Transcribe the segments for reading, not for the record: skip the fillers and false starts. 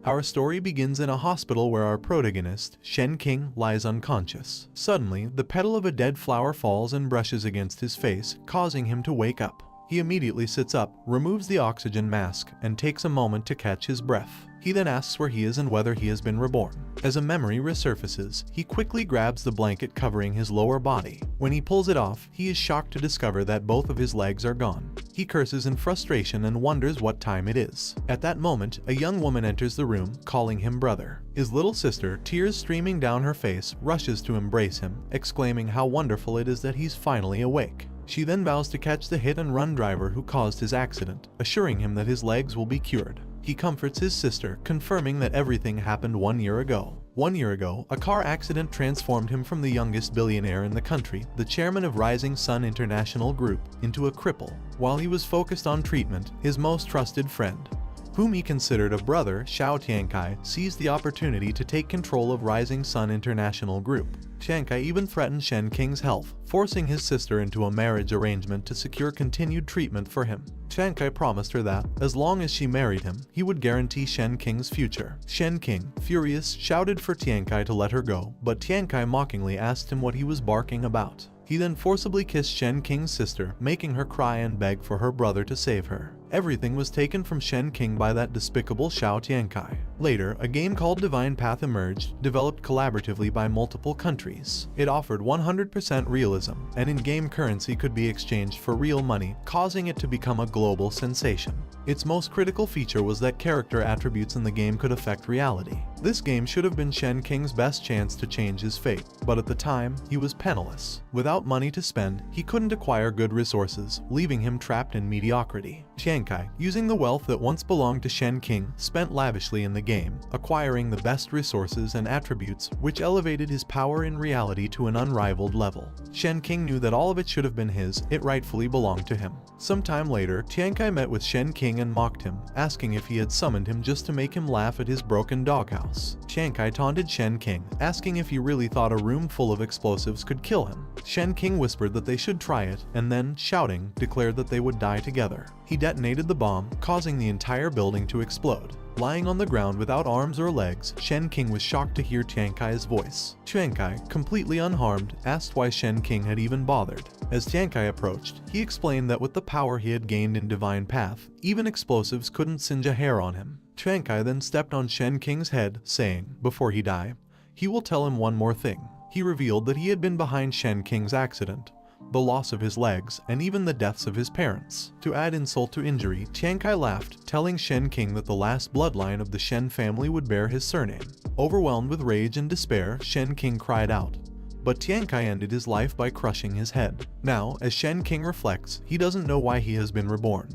Our story begins in a hospital where our protagonist, Shen King, lies unconscious. Suddenly, the petal of a dead flower falls and brushes against his face, causing him to wake up. He immediately sits up, removes the oxygen mask, and takes a moment to catch his breath. He then asks where he is and whether he has been reborn. As a memory resurfaces, he quickly grabs the blanket covering his lower body. When he pulls it off, he is shocked to discover that both of his legs are gone. He curses in frustration and wonders what time it is. At that moment, a young woman enters the room, calling him brother. His little sister, tears streaming down her face, rushes to embrace him, exclaiming how wonderful it is that he's finally awake. She then vows to catch the hit-and-run driver who caused his accident, assuring him that his legs will be cured. He comforts his sister, confirming that everything happened 1 year ago. 1 year ago, a car accident transformed him from the youngest billionaire in the country, the chairman of Rising Sun International Group, into a cripple. While he was focused on treatment, his most trusted friend, whom he considered a brother, Xiao Tiankai, seized the opportunity to take control of Rising Sun International Group. Tiankai even threatened Shen King's health, forcing his sister into a marriage arrangement to secure continued treatment for him. Tiankai promised her that, as long as she married him, he would guarantee Shen King's future. Shen King, furious, shouted for Tiankai to let her go, but Tiankai mockingly asked him what he was barking about. He then forcibly kissed Shen King's sister, making her cry and beg for her brother to save her. Everything was taken from Shen King by that despicable Xiao Tiankai. Later, a game called Divine Path emerged, developed collaboratively by multiple countries. It offered 100% realism, and in-game currency could be exchanged for real money, causing it to become a global sensation. Its most critical feature was that character attributes in the game could affect reality. This game should have been Shen King's best chance to change his fate, but at the time, he was penniless. Without money to spend, he couldn't acquire good resources, leaving him trapped in mediocrity. Tiankai, using the wealth that once belonged to Shen King, spent lavishly in the game, acquiring the best resources and attributes, which elevated his power in reality to an unrivaled level. Shen King knew that all of it should have been his, it rightfully belonged to him. Sometime later, Tiankai met with Shen King and mocked him, asking if he had summoned him just to make him laugh at his broken doghouse. Tiankai taunted Shen King, asking if he really thought a room full of explosives could kill him. Shen King whispered that they should try it, and then, shouting, declared that they would die together. He detonated the bomb, causing the entire building to explode. Lying on the ground without arms or legs, Shen King was shocked to hear Tiankai's voice. Tiankai, completely unharmed, asked why Shen King had even bothered. As Tiankai approached, he explained that with the power he had gained in Divine Path, even explosives couldn't singe a hair on him. Tiankai then stepped on Shen King's head, saying, before he died, he will tell him one more thing. He revealed that he had been behind Shen King's accident, the loss of his legs, and even the deaths of his parents. To add insult to injury, Tiankai laughed, telling Shen King that the last bloodline of the Shen family would bear his surname. Overwhelmed with rage and despair, Shen King cried out. But Tiankai ended his life by crushing his head. Now, as Shen King reflects, he doesn't know why he has been reborn,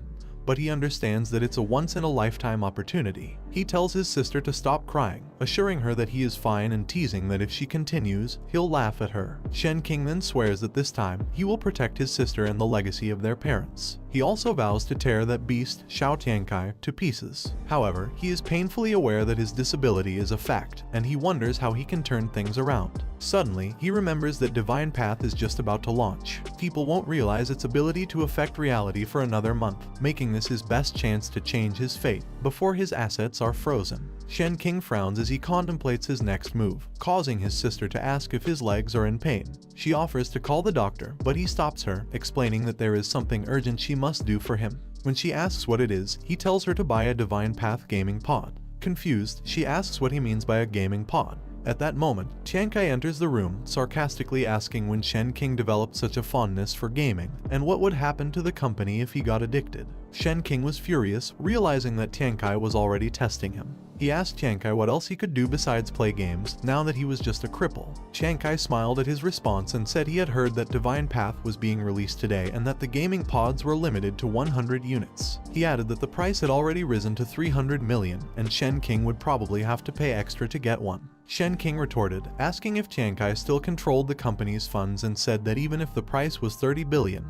but he understands that it's a once-in-a-lifetime opportunity. He tells his sister to stop crying, assuring her that he is fine and teasing that if she continues, he'll laugh at her. Shen King then swears that this time, he will protect his sister and the legacy of their parents. He also vows to tear that beast, Xiao Tiankai, to pieces. However, he is painfully aware that his disability is a fact, and he wonders how he can turn things around. Suddenly, he remembers that Divine Path is just about to launch. People won't realize its ability to affect reality for another month, making this his best chance to change his fate before his assets are frozen. Shen King frowns as he contemplates his next move, causing his sister to ask if his legs are in pain. She offers to call the doctor, but he stops her, explaining that there is something urgent she must do for him. When she asks what it is, he tells her to buy a Divine Path gaming pod. Confused, she asks what he means by a gaming pod. At that moment, Tiankai enters the room, sarcastically asking when Shen King developed such a fondness for gaming, and what would happen to the company if he got addicted. Shen King was furious, realizing that Tiankai was already testing him. He asked Tiankai what else he could do besides play games, now that he was just a cripple. Tiankai smiled at his response and said he had heard that Divine Path was being released today and that the gaming pods were limited to 100 units. He added that the price had already risen to 300 million, and Shen King would probably have to pay extra to get one. Shen King retorted, asking if Tiankai still controlled the company's funds, and said that even if the price was 30 billion,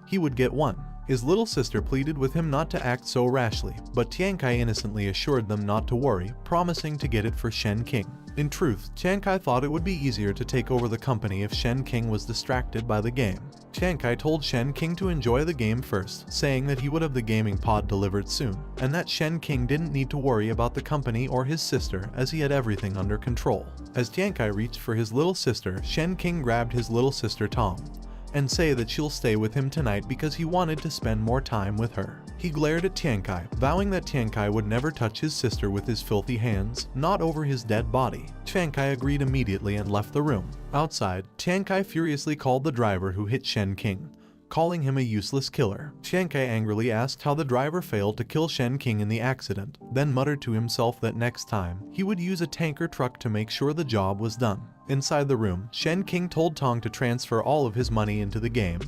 he would get one. His little sister pleaded with him not to act so rashly, but Tiankai innocently assured them not to worry, promising to get it for Shen King. In truth, Chiang Kai thought it would be easier to take over the company if Shen King was distracted by the game. Chiang Kai told Shen King to enjoy the game first, saying that he would have the gaming pod delivered soon, and that Shen King didn't need to worry about the company or his sister as he had everything under control. As Chiang Kai reached for his little sister, Shen King grabbed his little sister Tom and say that she'll stay with him tonight because he wanted to spend more time with her. He glared at Chiang Kai, vowing that Chiang Kai would never touch his sister with his filthy hands, not over his dead body. Chiang Kai agreed immediately and left the room. Outside, Chiang Kai furiously called the driver who hit Shen King, calling him a useless killer. Chiang Kai angrily asked how the driver failed to kill Shen King in the accident, then muttered to himself that next time, he would use a tanker truck to make sure the job was done. Inside the room, Shen King told Tong to transfer all of his money into the game,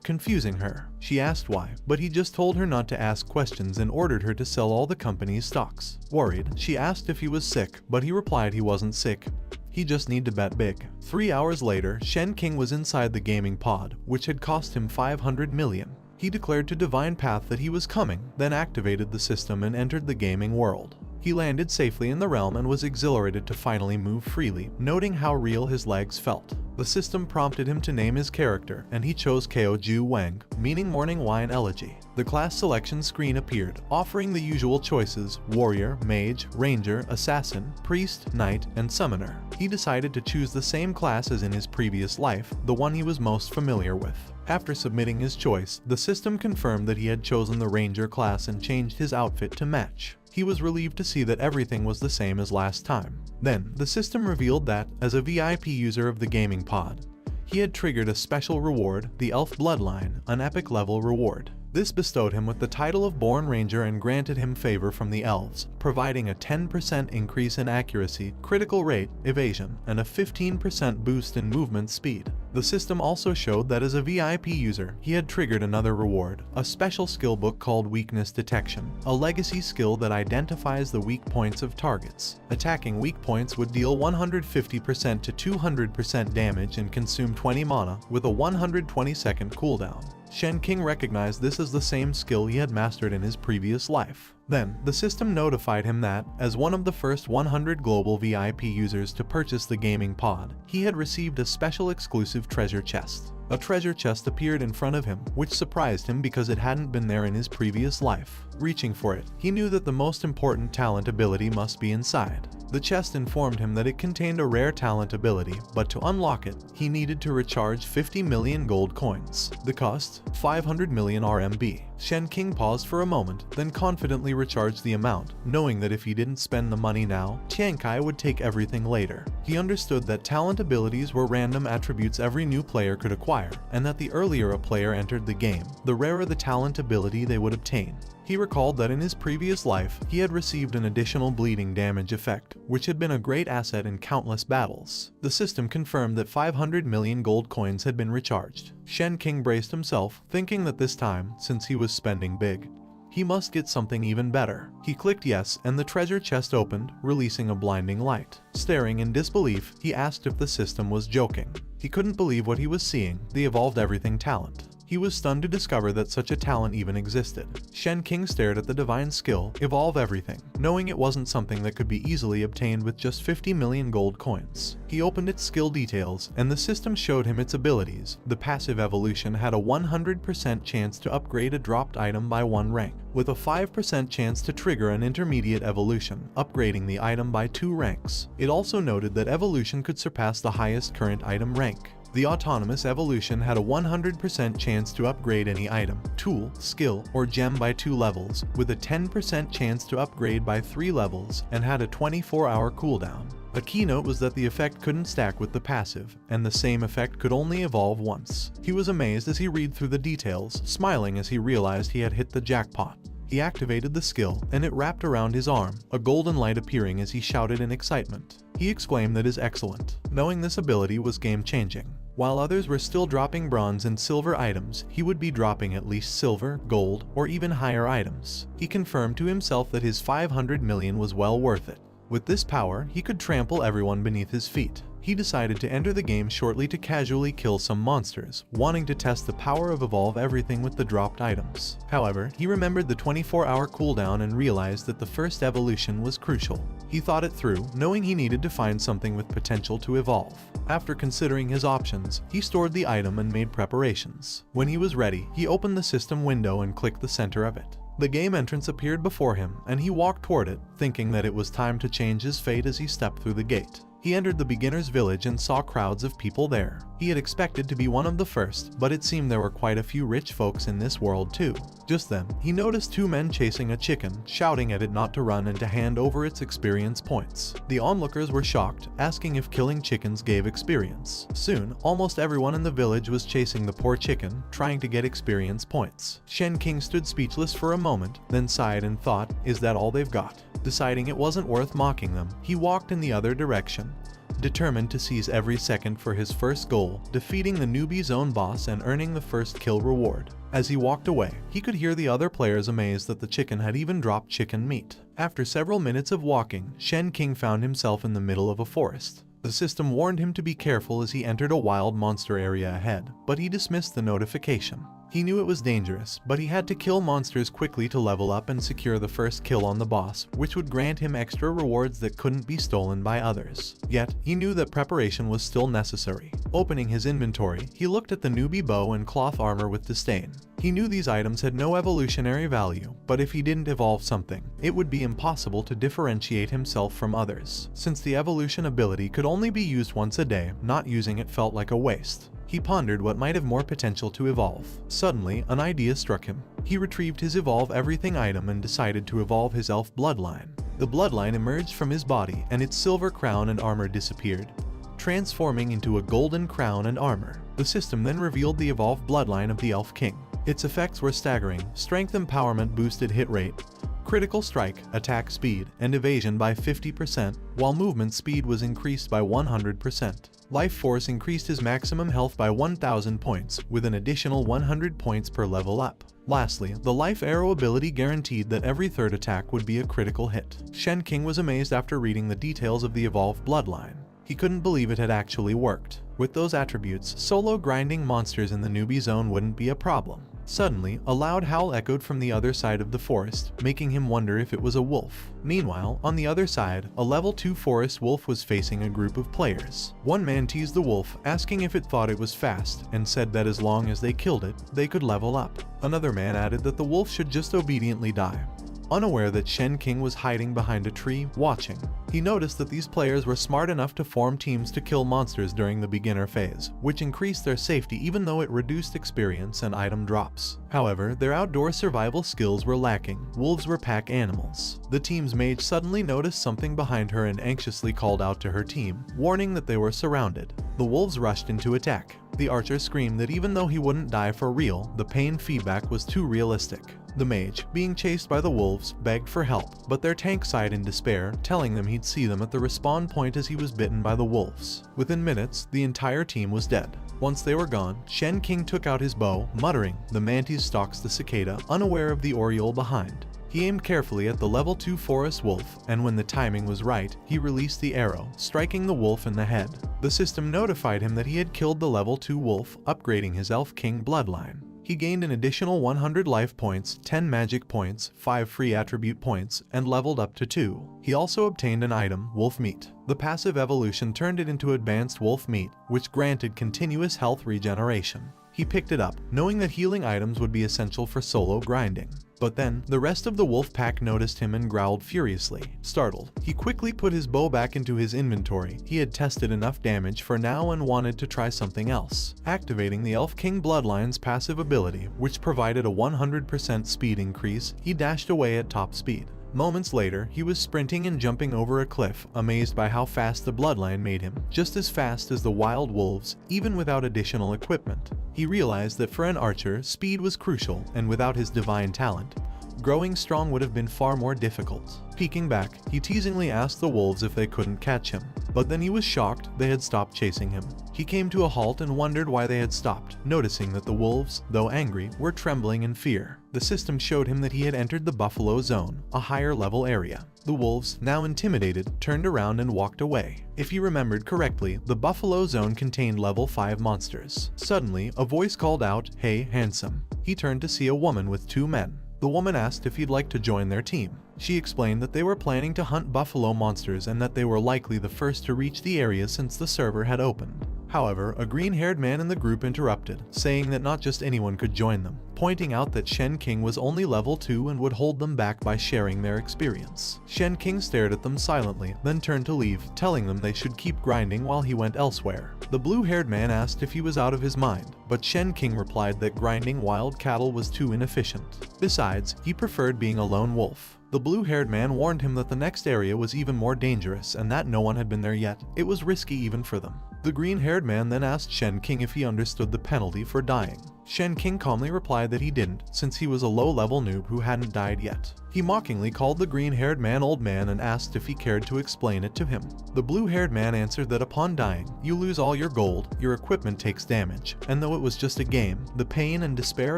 confusing her. She asked why, but he just told her not to ask questions and ordered her to sell all the company's stocks. Worried, she asked if he was sick, but he replied he wasn't sick. He just need to bet big. 3 hours later, Shen King was inside the gaming pod, which had cost him 500 million. He declared to Divine Path that he was coming, then activated the system and entered the gaming world. He landed safely in the realm and was exhilarated to finally move freely, noting how real his legs felt. The system prompted him to name his character, and he chose Kao Ju Wang, meaning Morning Wine Elegy. The class selection screen appeared, offering the usual choices: warrior, mage, ranger, assassin, priest, knight, and summoner. He decided to choose the same class as in his previous life, the one he was most familiar with. After submitting his choice, the system confirmed that he had chosen the ranger class and changed his outfit to match. He was relieved to see that everything was the same as last time. Then, the system revealed that, as a VIP user of the gaming pod, he had triggered a special reward, the Elf Bloodline, an epic level reward. This bestowed him with the title of Born Ranger and granted him favor from the elves, providing a 10% increase in accuracy, critical rate, evasion, and a 15% boost in movement speed. The system also showed that as a VIP user, he had triggered another reward, a special skill book called Weakness Detection, a legacy skill that identifies the weak points of targets. Attacking weak points would deal 150% to 200% damage and consume 20 mana, with a 120-second cooldown. Shen King recognized this as the same skill he had mastered in his previous life. Then, the system notified him that, as one of the first 100 global VIP users to purchase the gaming pod, he had received a special exclusive treasure chest. A treasure chest appeared in front of him, which surprised him because it hadn't been there in his previous life. Reaching for it, he knew that the most important talent ability must be inside. The chest informed him that it contained a rare talent ability, but to unlock it, he needed to recharge 50 million gold coins. The cost? 500 million RMB. Shen King paused for a moment, then confidently recharged the amount, knowing that if he didn't spend the money now, Chiang Kai would take everything later. He understood that talent abilities were random attributes every new player could acquire, and that the earlier a player entered the game, the rarer the talent ability they would obtain. He recalled that in his previous life, he had received an additional bleeding damage effect, which had been a great asset in countless battles. The system confirmed that 500 million gold coins had been recharged. Shen King braced himself, thinking that this time, since he was spending big, he must get something even better. He clicked yes, and the treasure chest opened, releasing a blinding light. Staring in disbelief, he asked if the system was joking. He couldn't believe what he was seeing, the Evolved Everything talent. He was stunned to discover that such a talent even existed. Shen King stared at the divine skill, Evolve Everything, knowing it wasn't something that could be easily obtained with just 50 million gold coins. He opened its skill details, and the system showed him its abilities. The passive evolution had a 100% chance to upgrade a dropped item by 1 rank, with a 5% chance to trigger an intermediate evolution, upgrading the item by 2 ranks. It also noted that evolution could surpass the highest current item rank. The autonomous evolution had a 100% chance to upgrade any item, tool, skill, or gem by 2 levels, with a 10% chance to upgrade by 3 levels, and had a 24-hour cooldown. A keynote was that the effect couldn't stack with the passive, and the same effect could only evolve once. He was amazed as he read through the details, smiling as he realized he had hit the jackpot. He activated the skill, and it wrapped around his arm, a golden light appearing as he shouted in excitement. He exclaimed that is excellent, knowing this ability was game-changing. While others were still dropping bronze and silver items, he would be dropping at least silver, gold, or even higher items. He confirmed to himself that his 500 million was well worth it. With this power, he could trample everyone beneath his feet. He decided to enter the game shortly to casually kill some monsters, wanting to test the power of Evolve Everything with the dropped items. However, he remembered the 24-hour cooldown and realized that the first evolution was crucial. He thought it through, knowing he needed to find something with potential to evolve. After considering his options, he stored the item and made preparations. When he was ready, he opened the system window and clicked the center of it. The game entrance appeared before him, and he walked toward it, thinking that it was time to change his fate as he stepped through the gate. He entered the beginner's village and saw crowds of people there. He had expected to be one of the first, but it seemed there were quite a few rich folks in this world too. Just then, he noticed two men chasing a chicken, shouting at it not to run and to hand over its experience points. The onlookers were shocked, asking if killing chickens gave experience. Soon, almost everyone in the village was chasing the poor chicken, trying to get experience points. Shen King stood speechless for a moment, then sighed and thought, is that all they've got? Deciding it wasn't worth mocking them, he walked in the other direction, determined to seize every second for his first goal, defeating the newbie's own boss and earning the first kill reward. As he walked away, he could hear the other players amazed that the chicken had even dropped chicken meat. After several minutes of walking, Shen King found himself in the middle of a forest. The system warned him to be careful as he entered a wild monster area ahead, but he dismissed the notification. He knew it was dangerous, but he had to kill monsters quickly to level up and secure the first kill on the boss, which would grant him extra rewards that couldn't be stolen by others. Yet, he knew that preparation was still necessary. Opening his inventory, he looked at the newbie bow and cloth armor with disdain. He knew these items had no evolutionary value, but if he didn't evolve something, it would be impossible to differentiate himself from others. Since the evolution ability could only be used once a day, not using it felt like a waste. He pondered what might have more potential to evolve. Suddenly, an idea struck him. He retrieved his Evolve Everything item and decided to evolve his elf bloodline. The bloodline emerged from his body, and its silver crown and armor disappeared, transforming into a golden crown and armor. The system then revealed the evolved bloodline of the Elf King. Its effects were staggering. Strength empowerment boosted hit rate, critical strike, attack speed, and evasion by 50%, while movement speed was increased by 100%. Life Force increased his maximum health by 1,000 points, with an additional 100 points per level up. Lastly, the Life Arrow ability guaranteed that every third attack would be a critical hit. Shen King was amazed after reading the details of the evolved bloodline. He couldn't believe it had actually worked. With those attributes, solo grinding monsters in the newbie zone wouldn't be a problem. Suddenly, a loud howl echoed from the other side of the forest, making him wonder if it was a wolf. Meanwhile, on the other side, a level 2 forest wolf was facing a group of players. One man teased the wolf, asking if it thought it was fast, and said that as long as they killed it, they could level up. Another man added that the wolf should just obediently die. Unaware that Shen King was hiding behind a tree, watching, he noticed that these players were smart enough to form teams to kill monsters during the beginner phase, which increased their safety even though it reduced experience and item drops. However, their outdoor survival skills were lacking. Wolves were pack animals. The team's mage suddenly noticed something behind her and anxiously called out to her team, warning that they were surrounded. The wolves rushed into attack. The archer screamed that even though he wouldn't die for real, the pain feedback was too realistic. The mage, being chased by the wolves, begged for help, but their tank sighed in despair, telling them he'd see them at the respawn point as he was bitten by the wolves. Within minutes, the entire team was dead. Once they were gone, Shen King took out his bow, muttering, "The mantis stalks the cicada," unaware of the oriole behind. He aimed carefully at the level 2 forest wolf, and when the timing was right, he released the arrow, striking the wolf in the head. The system notified him that he had killed the level 2 wolf, upgrading his Elf King bloodline. He gained an additional 100 life points, 10 magic points, 5 free attribute points, and leveled up to 2. He also obtained an item, Wolf Meat. The passive evolution turned it into Advanced Wolf Meat, which granted continuous health regeneration. He picked it up, knowing that healing items would be essential for solo grinding. But then, the rest of the wolf pack noticed him and growled furiously. Startled, he quickly put his bow back into his inventory. He had tested enough damage for now and wanted to try something else. Activating the Elf King Bloodline's passive ability, which provided a 100% speed increase, he dashed away at top speed. Moments later, he was sprinting and jumping over a cliff, amazed by how fast the bloodline made him, just as fast as the wild wolves, even without additional equipment. He realized that for an archer, speed was crucial, and without his divine talent, growing strong would have been far more difficult. Peeking back, he teasingly asked the wolves if they couldn't catch him, but then he was shocked they had stopped chasing him. He came to a halt and wondered why they had stopped, noticing that the wolves, though angry, were trembling in fear. The system showed him that he had entered the Buffalo Zone, a higher level area. The wolves, now intimidated, turned around and walked away. If he remembered correctly, the Buffalo Zone contained level 5 monsters. Suddenly, a voice called out, "Hey, handsome." He turned to see a woman with 2 men. The woman asked if he'd like to join their team. She explained that they were planning to hunt buffalo monsters and that they were likely the first to reach the area since the server had opened. However, a green-haired man in the group interrupted, saying that not just anyone could join them, pointing out that Shen King was only level 2 and would hold them back by sharing their experience. Shen King stared at them silently, then turned to leave, telling them they should keep grinding while he went elsewhere. The blue-haired man asked if he was out of his mind, but Shen King replied that grinding wild cattle was too inefficient. Besides, he preferred being a lone wolf. The blue-haired man warned him that the next area was even more dangerous and that no one had been there yet. It was risky even for them. The green-haired man then asked Shen King if he understood the penalty for dying. Shen King calmly replied that he didn't, since he was a low-level noob who hadn't died yet. He mockingly called the green-haired man old man and asked if he cared to explain it to him. The blue-haired man answered that upon dying, you lose all your gold, your equipment takes damage, and though it was just a game, the pain and despair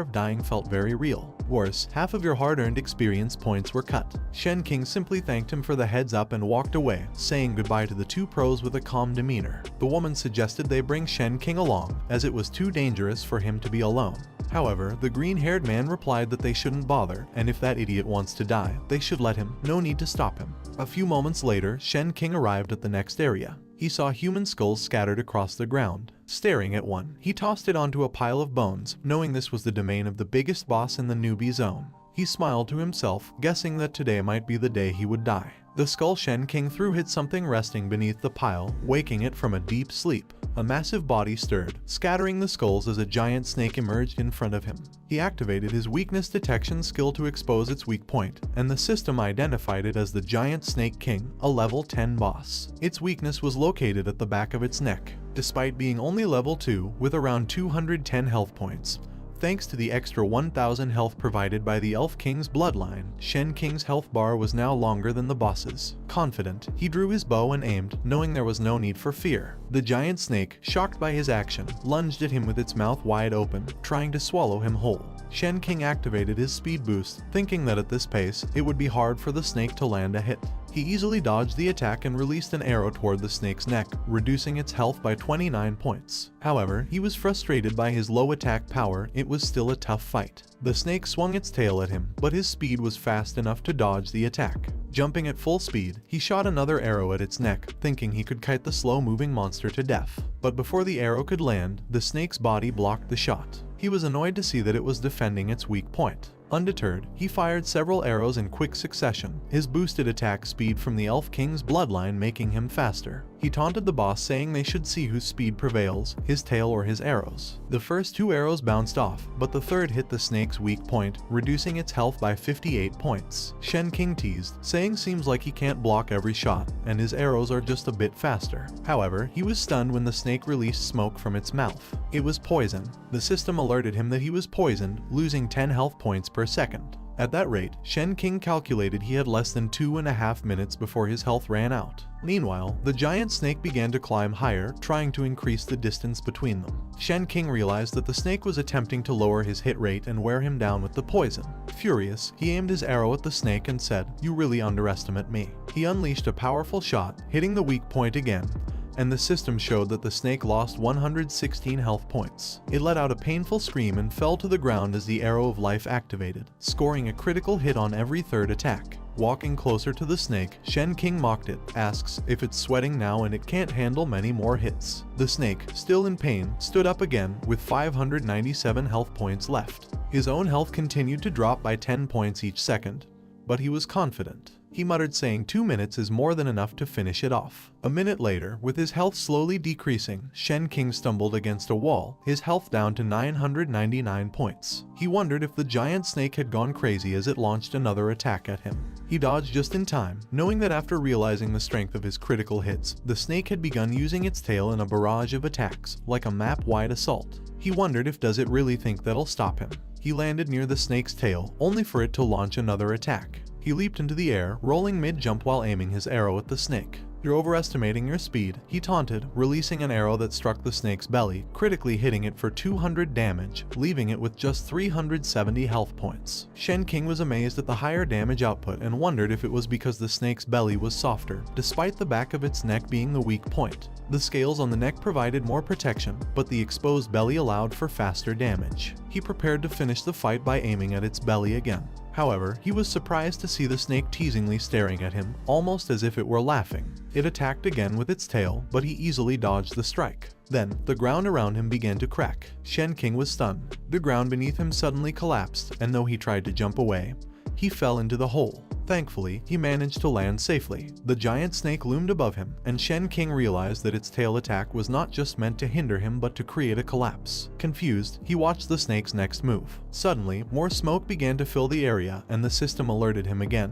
of dying felt very real. Worse, half of your hard-earned experience points were cut. Shen King simply thanked him for the heads up and walked away, saying goodbye to the two pros with a calm demeanor. The woman suggested they bring Shen King along, as it was too dangerous for him to be alone. However, the green-haired man replied that they shouldn't bother, and if that idiot wants to die, they should let him, no need to stop him. A few moments later, Shen King arrived at the next area. He saw human skulls scattered across the ground. Staring at one, he tossed it onto a pile of bones, knowing this was the domain of the biggest boss in the newbie zone. He smiled to himself, guessing that today might be the day he would die. The skull Shen King threw hit something resting beneath the pile, waking it from a deep sleep. A massive body stirred, scattering the skulls as a giant snake emerged in front of him. He activated his weakness detection skill to expose its weak point, and the system identified it as the Giant Snake King, a level 10 boss. Its weakness was located at the back of its neck. Despite being only level 2, with around 210 health points, thanks to the extra 1000 health provided by the Elf King's bloodline, Shen King's health bar was now longer than the boss's. Confident, he drew his bow and aimed, knowing there was no need for fear. The giant snake, shocked by his action, lunged at him with its mouth wide open, trying to swallow him whole. Shen King activated his speed boost, thinking that at this pace, it would be hard for the snake to land a hit. He easily dodged the attack and released an arrow toward the snake's neck, reducing its health by 29 points. However, he was frustrated by his low attack power. It was still a tough fight. The snake swung its tail at him, but his speed was fast enough to dodge the attack. Jumping at full speed, he shot another arrow at its neck, thinking he could kite the slow-moving monster to death. But before the arrow could land, the snake's body blocked the shot. He was annoyed to see that it was defending its weak point. Undeterred, he fired several arrows in quick succession, his boosted attack speed from the Elf King's bloodline making him faster. He taunted the boss, saying they should see whose speed prevails, his tail or his arrows. The first 2 arrows bounced off, but the third hit the snake's weak point, reducing its health by 58 points. Shen King teased, saying seems like he can't block every shot, and his arrows are just a bit faster. However, he was stunned when the snake released smoke from its mouth. It was poison. The system alerted him that he was poisoned, losing 10 health points per second. At that rate, Shen King calculated he had less than 2.5 minutes before his health ran out. Meanwhile, the giant snake began to climb higher, trying to increase the distance between them. Shen King realized that the snake was attempting to lower his hit rate and wear him down with the poison. Furious, he aimed his arrow at the snake and said, "You really underestimate me." He unleashed a powerful shot, hitting the weak point again, and the system showed that the snake lost 116 health points. It let out a painful scream and fell to the ground as the arrow of life activated, scoring a critical hit on every third attack. Walking closer to the snake, Shen King mocked it, asks if it's sweating now and it can't handle many more hits. The snake, still in pain, stood up again with 597 health points left. His own health continued to drop by 10 points each second, but he was confident. He muttered, saying 2 minutes is more than enough to finish it off. A minute later, with his health slowly decreasing, Shen King stumbled against a wall, his health down to 999 points. He wondered if the giant snake had gone crazy as it launched another attack at him. He dodged just in time, knowing that after realizing the strength of his critical hits, the snake had begun using its tail in a barrage of attacks, like a map-wide assault. He wondered if does it really think that'll stop him. He landed near the snake's tail, only for it to launch another attack. He leaped into the air, rolling mid-jump while aiming his arrow at the snake. "You're overestimating your speed," he taunted, releasing an arrow that struck the snake's belly, critically hitting it for 200 damage, leaving it with just 370 health points. Shen King was amazed at the higher damage output and wondered if it was because the snake's belly was softer, despite the back of its neck being the weak point. The scales on the neck provided more protection, but the exposed belly allowed for faster damage. He prepared to finish the fight by aiming at its belly again. However, he was surprised to see the snake teasingly staring at him, almost as if it were laughing. It attacked again with its tail, but he easily dodged the strike. Then, the ground around him began to crack. Shen King was stunned. The ground beneath him suddenly collapsed, and though he tried to jump away, he fell into the hole. Thankfully, he managed to land safely. The giant snake loomed above him, and Shen King realized that its tail attack was not just meant to hinder him but to create a collapse. Confused, he watched the snake's next move. Suddenly, more smoke began to fill the area, and the system alerted him again.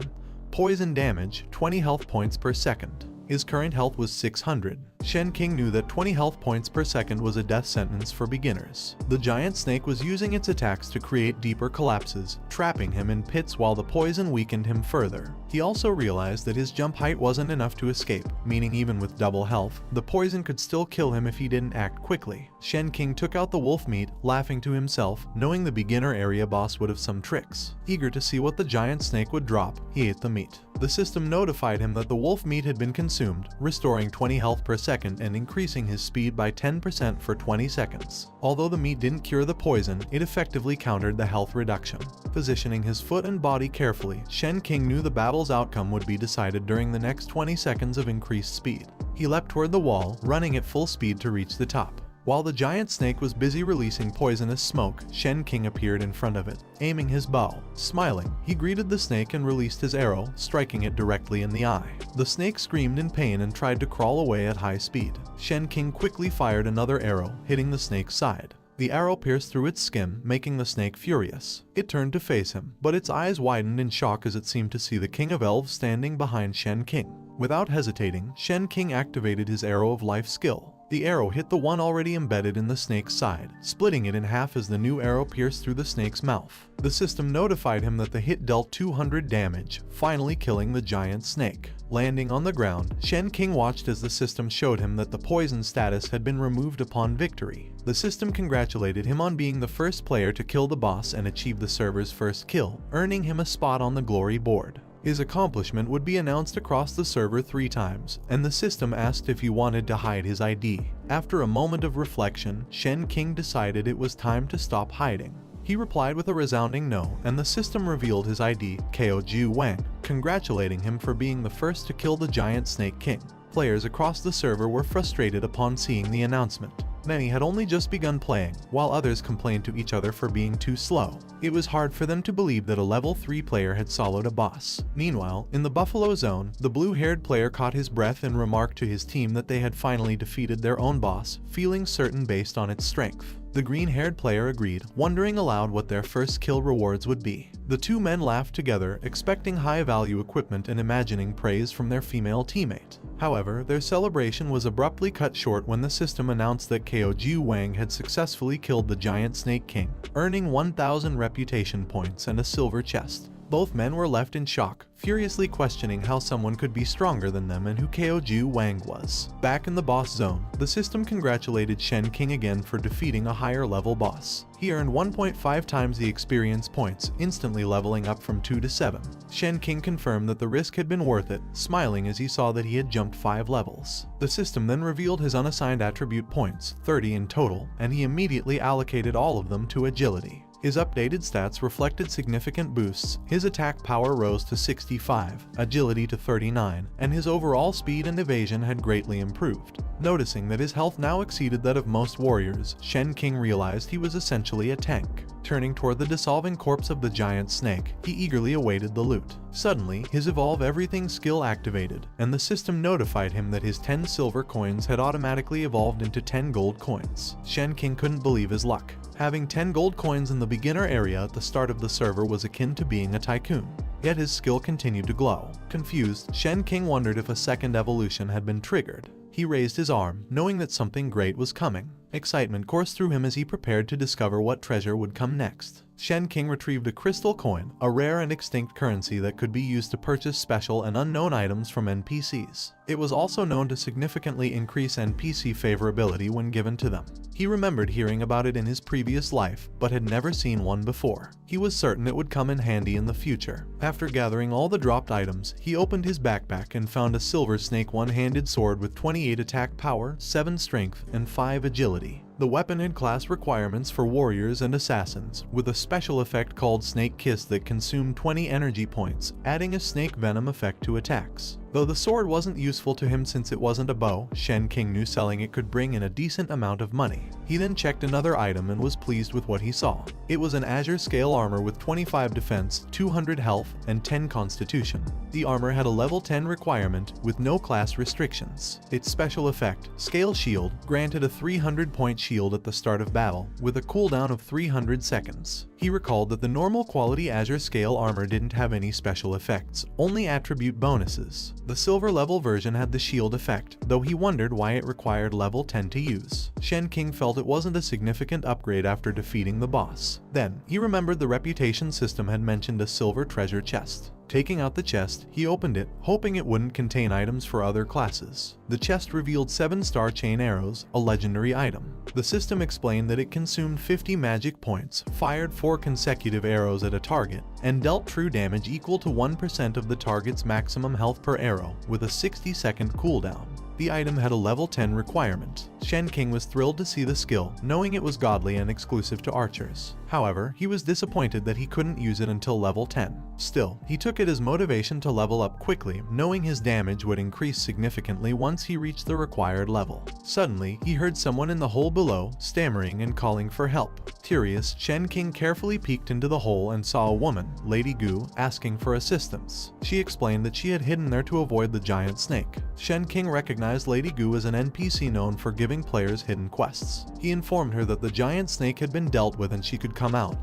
Poison damage, 20 health points per second. His current health was 600. Shen King knew that 20 health points per second was a death sentence for beginners. The giant snake was using its attacks to create deeper collapses, trapping him in pits while the poison weakened him further. He also realized that his jump height wasn't enough to escape, meaning even with double health, the poison could still kill him if he didn't act quickly. Shen King took out the wolf meat, laughing to himself, knowing the beginner area boss would have some tricks. Eager to see what the giant snake would drop, he ate the meat. The system notified him that the wolf meat had been consumed, restoring 20 health per second and increasing his speed by 10% for 20 seconds. Although the meat didn't cure the poison, it effectively countered the health reduction. Positioning his foot and body carefully, Shen King knew the battle's outcome would be decided during the next 20 seconds of increased speed. He leapt toward the wall, running at full speed to reach the top. While the giant snake was busy releasing poisonous smoke, Shen King appeared in front of it, aiming his bow. Smiling, he greeted the snake and released his arrow, striking it directly in the eye. The snake screamed in pain and tried to crawl away at high speed. Shen King quickly fired another arrow, hitting the snake's side. The arrow pierced through its skin, making the snake furious. It turned to face him, but its eyes widened in shock as it seemed to see the King of Elves standing behind Shen King. Without hesitating, Shen King activated his Arrow of Life skill. The arrow hit the one already embedded in the snake's side, splitting it in half as the new arrow pierced through the snake's mouth. The system notified him that the hit dealt 200 damage, finally killing the giant snake. Landing on the ground, Shen King watched as the system showed him that the poison status had been removed upon victory. The system congratulated him on being the first player to kill the boss and achieve the server's first kill, earning him a spot on the glory board. His accomplishment would be announced across the server 3 times, and the system asked if he wanted to hide his ID. After a moment of reflection, Shen King decided it was time to stop hiding. He replied with a resounding no, and the system revealed his ID, Keoju Wang, congratulating him for being the first to kill the giant snake king. Players across the server were frustrated upon seeing the announcement. Many had only just begun playing, while others complained to each other for being too slow. It was hard for them to believe that a level 3 player had soloed a boss. Meanwhile, in the Buffalo Zone, the blue-haired player caught his breath and remarked to his team that they had finally defeated their own boss, feeling certain based on its strength. The green-haired player agreed, wondering aloud what their first kill rewards would be. The two men laughed together, expecting high-value equipment and imagining praise from their female teammate. However, their celebration was abruptly cut short when the system announced that Keoju Wang had successfully killed the giant snake king, earning 1,000 reputation points and a silver chest. Both men were left in shock, furiously questioning how someone could be stronger than them and who Keoju Wang was. Back in the boss zone, the system congratulated Shen King again for defeating a higher level boss. He earned 1.5 times the experience points, instantly leveling up from 2 to 7. Shen King confirmed that the risk had been worth it, smiling as he saw that he had jumped 5 levels. The system then revealed his unassigned attribute points, 30 in total, and he immediately allocated all of them to agility. His updated stats reflected significant boosts. His attack power rose to 65, agility to 39, and his overall speed and evasion had greatly improved. Noticing that his health now exceeded that of most warriors, Shen King realized he was essentially a tank. Turning toward the dissolving corpse of the giant snake, he eagerly awaited the loot. Suddenly, his Evolve Everything skill activated, and the system notified him that his 10 silver coins had automatically evolved into 10 gold coins. Shen King couldn't believe his luck. Having 10 gold coins in the beginner area at the start of the server was akin to being a tycoon. Yet his skill continued to glow. Confused, Shen King wondered if a second evolution had been triggered. He raised his arm, knowing that something great was coming. Excitement coursed through him as he prepared to discover what treasure would come next. Shen King retrieved a crystal coin, a rare and extinct currency that could be used to purchase special and unknown items from NPCs. It was also known to significantly increase NPC favorability when given to them. He remembered hearing about it in his previous life, but had never seen one before. He was certain it would come in handy in the future. After gathering all the dropped items, he opened his backpack and found a silver snake one-handed sword with 28 attack power, 7 strength, and 5 agility. ability. The weapon had class requirements for warriors and assassins, with a special effect called Snake Kiss that consumed 20 energy points, adding a snake venom effect to attacks. Though the sword wasn't useful to him since it wasn't a bow, Shen King knew selling it could bring in a decent amount of money. He then checked another item and was pleased with what he saw. It was an Azure scale armor with 25 defense, 200 health, and 10 constitution. The armor had a level 10 requirement with no class restrictions. Its special effect, Scale Shield, granted a 300-point shield at the start of battle, with a cooldown of 300 seconds. He recalled that the normal quality Azure scale armor didn't have any special effects, only attribute bonuses. The silver level version had the shield effect, though he wondered why it required level 10 to use. Shen King felt it wasn't a significant upgrade after defeating the boss. Then, he remembered the reputation system had mentioned a silver treasure chest. Taking out the chest, he opened it, hoping it wouldn't contain items for other classes. The chest revealed 7-star chain arrows, a legendary item. The system explained that it consumed 50 magic points, fired 4 consecutive arrows at a target, and dealt true damage equal to 1% of the target's maximum health per arrow, with a 60-second cooldown. The item had a level 10 requirement. Shen King was thrilled to see the skill, knowing it was godly and exclusive to archers. However, he was disappointed that he couldn't use it until level 10. Still, he took it as motivation to level up quickly, knowing his damage would increase significantly once he reached the required level. Suddenly, he heard someone in the hole below, stammering and calling for help. Curious, Shen King carefully peeked into the hole and saw a woman, Lady Gu, asking for assistance. She explained that she had hidden there to avoid the giant snake. Shen King recognized Lady Gu as an NPC known for giving players hidden quests. He informed her that the giant snake had been dealt with and she could come out,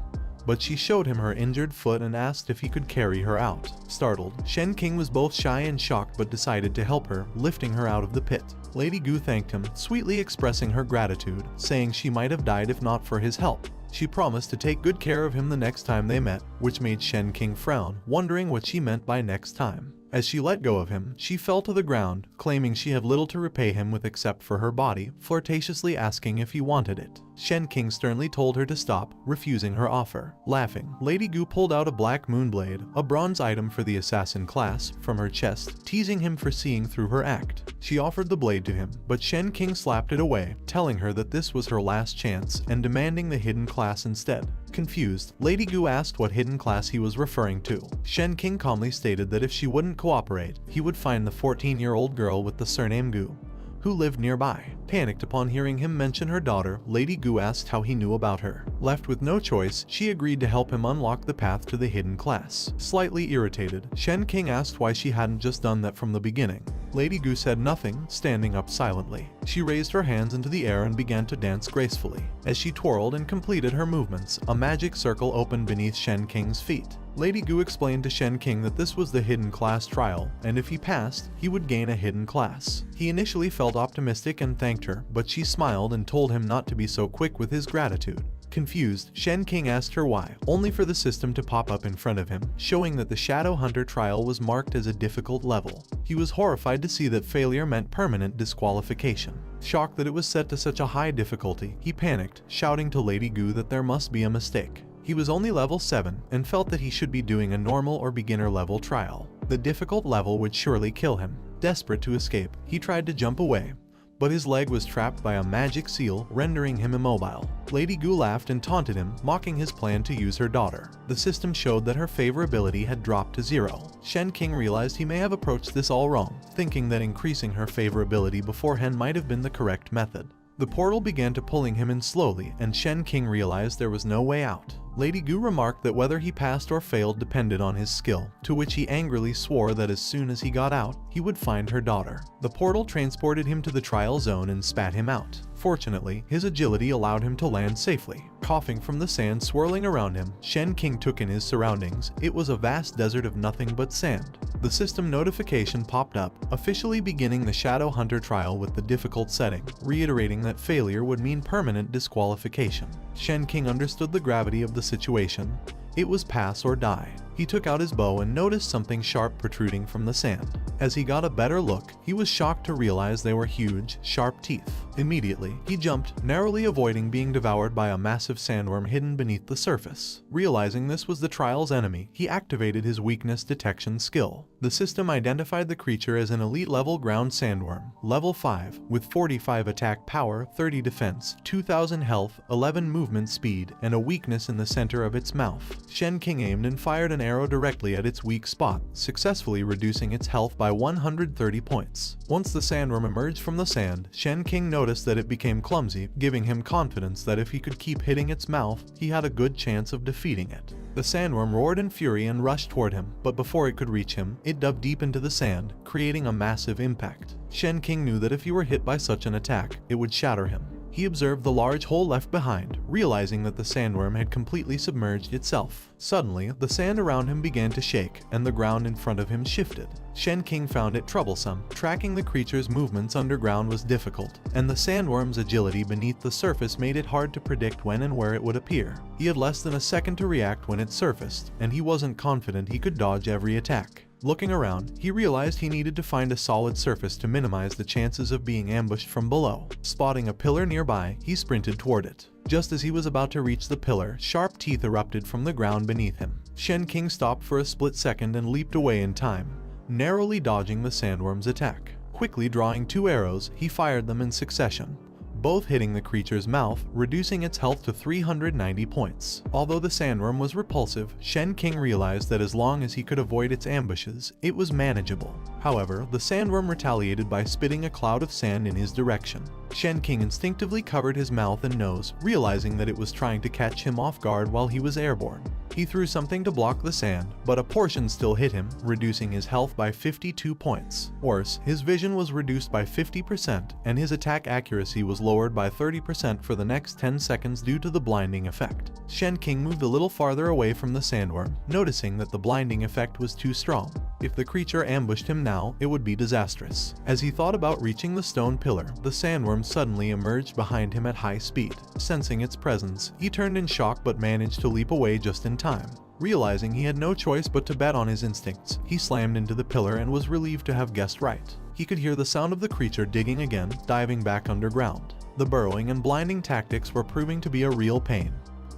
but she showed him her injured foot and asked if he could carry her out. Startled, Shen King was both shy and shocked but decided to help her, lifting her out of the pit. Lady Gu thanked him, sweetly expressing her gratitude, saying she might have died if not for his help. She promised to take good care of him the next time they met, which made Shen King frown, wondering what she meant by next time. As she let go of him, she fell to the ground, claiming she had little to repay him with except for her body, flirtatiously asking if he wanted it. Shen King sternly told her to stop, refusing her offer. Laughing, Lady Gu pulled out a black moonblade, a bronze item for the assassin class, from her chest, teasing him for seeing through her act. She offered the blade to him, but Shen King slapped it away, telling her that this was her last chance and demanding the hidden class instead. Confused, Lady Gu asked what hidden class he was referring to. Shen King calmly stated that if she wouldn't cooperate, he would find the 14-year-old girl with the surname Gu, who lived nearby. Panicked upon hearing him mention her daughter, Lady Gu asked how he knew about her. Left with no choice, she agreed to help him unlock the path to the hidden class. Slightly irritated, Shen King asked why she hadn't just done that from the beginning. Lady Gu said nothing, standing up silently. She raised her hands into the air and began to dance gracefully. As she twirled and completed her movements, a magic circle opened beneath Shen King's feet. Lady Gu explained to Shen King that this was the hidden class trial, and if he passed, he would gain a hidden class. He initially felt optimistic and thanked her, but she smiled and told him not to be so quick with his gratitude. Confused, Shen King asked her why, only for the system to pop up in front of him, showing that the Shadow Hunter trial was marked as a difficult level. He was horrified to see that failure meant permanent disqualification. Shocked that it was set to such a high difficulty, he panicked, shouting to Lady Gu that there must be a mistake. He was only level 7 and felt that he should be doing a normal or beginner level trial. The difficult level would surely kill him. Desperate to escape, he tried to jump away, but his leg was trapped by a magic seal, rendering him immobile. Lady Gu laughed and taunted him, mocking his plan to use her daughter. The system showed that her favorability had dropped to 0. Shen King realized he may have approached this all wrong, thinking that increasing her favorability beforehand might have been the correct method. The portal began to pulling him in slowly, and Shen King realized there was no way out. Lady Gu remarked that whether he passed or failed depended on his skill, to which he angrily swore that as soon as he got out, he would find her daughter. The portal transported him to the trial zone and spat him out. Fortunately, his agility allowed him to land safely. Coughing from the sand swirling around him, Shen King took in his surroundings. It was a vast desert of nothing but sand. The system notification popped up, officially beginning the Shadow Hunter trial with the difficult setting, reiterating that failure would mean permanent disqualification. Shen King understood the gravity of the situation. It was pass or die. He took out his bow and noticed something sharp protruding from the sand. As he got a better look, he was shocked to realize they were huge, sharp teeth. Immediately, he jumped, narrowly avoiding being devoured by a massive sandworm hidden beneath the surface. Realizing this was the trial's enemy, he activated his weakness detection skill. The system identified the creature as an elite-level ground sandworm, level 5, with 45 attack power, 30 defense, 2000 health, 11 movement speed, and a weakness in the center of its mouth. Shen King aimed and fired an arrow directly at its weak spot, successfully reducing its health by 130 points. Once the sandworm emerged from the sand, Shen King noticed that it became clumsy, giving him confidence that if he could keep hitting its mouth, he had a good chance of defeating it. The sandworm roared in fury and rushed toward him, but before it could reach him, it dug deep into the sand, creating a massive impact. Shen King knew that if he were hit by such an attack, it would shatter him. He observed the large hole left behind, realizing that the sandworm had completely submerged itself. Suddenly, the sand around him began to shake, and the ground in front of him shifted. Shen King found it troublesome. Tracking the creature's movements underground was difficult, and the sandworm's agility beneath the surface made it hard to predict when and where it would appear. He had less than a second to react when it surfaced, and he wasn't confident he could dodge every attack. Looking around, he realized he needed to find a solid surface to minimize the chances of being ambushed from below. Spotting a pillar nearby, he sprinted toward it. Just as he was about to reach the pillar, sharp teeth erupted from the ground beneath him. Shen King stopped for a split second and leaped away in time, narrowly dodging the sandworm's attack. Quickly drawing 2 arrows, he fired them in succession, both hitting the creature's mouth, reducing its health to 390 points. Although the sandworm was repulsive, Shen King realized that as long as he could avoid its ambushes, it was manageable. However, the sandworm retaliated by spitting a cloud of sand in his direction. Shen King instinctively covered his mouth and nose, realizing that it was trying to catch him off guard while he was airborne. He threw something to block the sand, but a portion still hit him, reducing his health by 52 points. Worse, his vision was reduced by 50%, and his attack accuracy was lowered by 30% for the next 10 seconds due to the blinding effect. Shen King moved a little farther away from the sandworm, noticing that the blinding effect was too strong. If the creature ambushed him now, it would be disastrous. As he thought about reaching the stone pillar, the sandworm suddenly emerged behind him at high speed. Sensing its presence, he turned in shock but managed to leap away just in time. Realizing he had no choice but to bet on his instincts, he slammed into the pillar and was relieved to have guessed right. He could hear the sound of the creature digging again, diving back underground. The burrowing and blinding tactics were proving to be a real pain.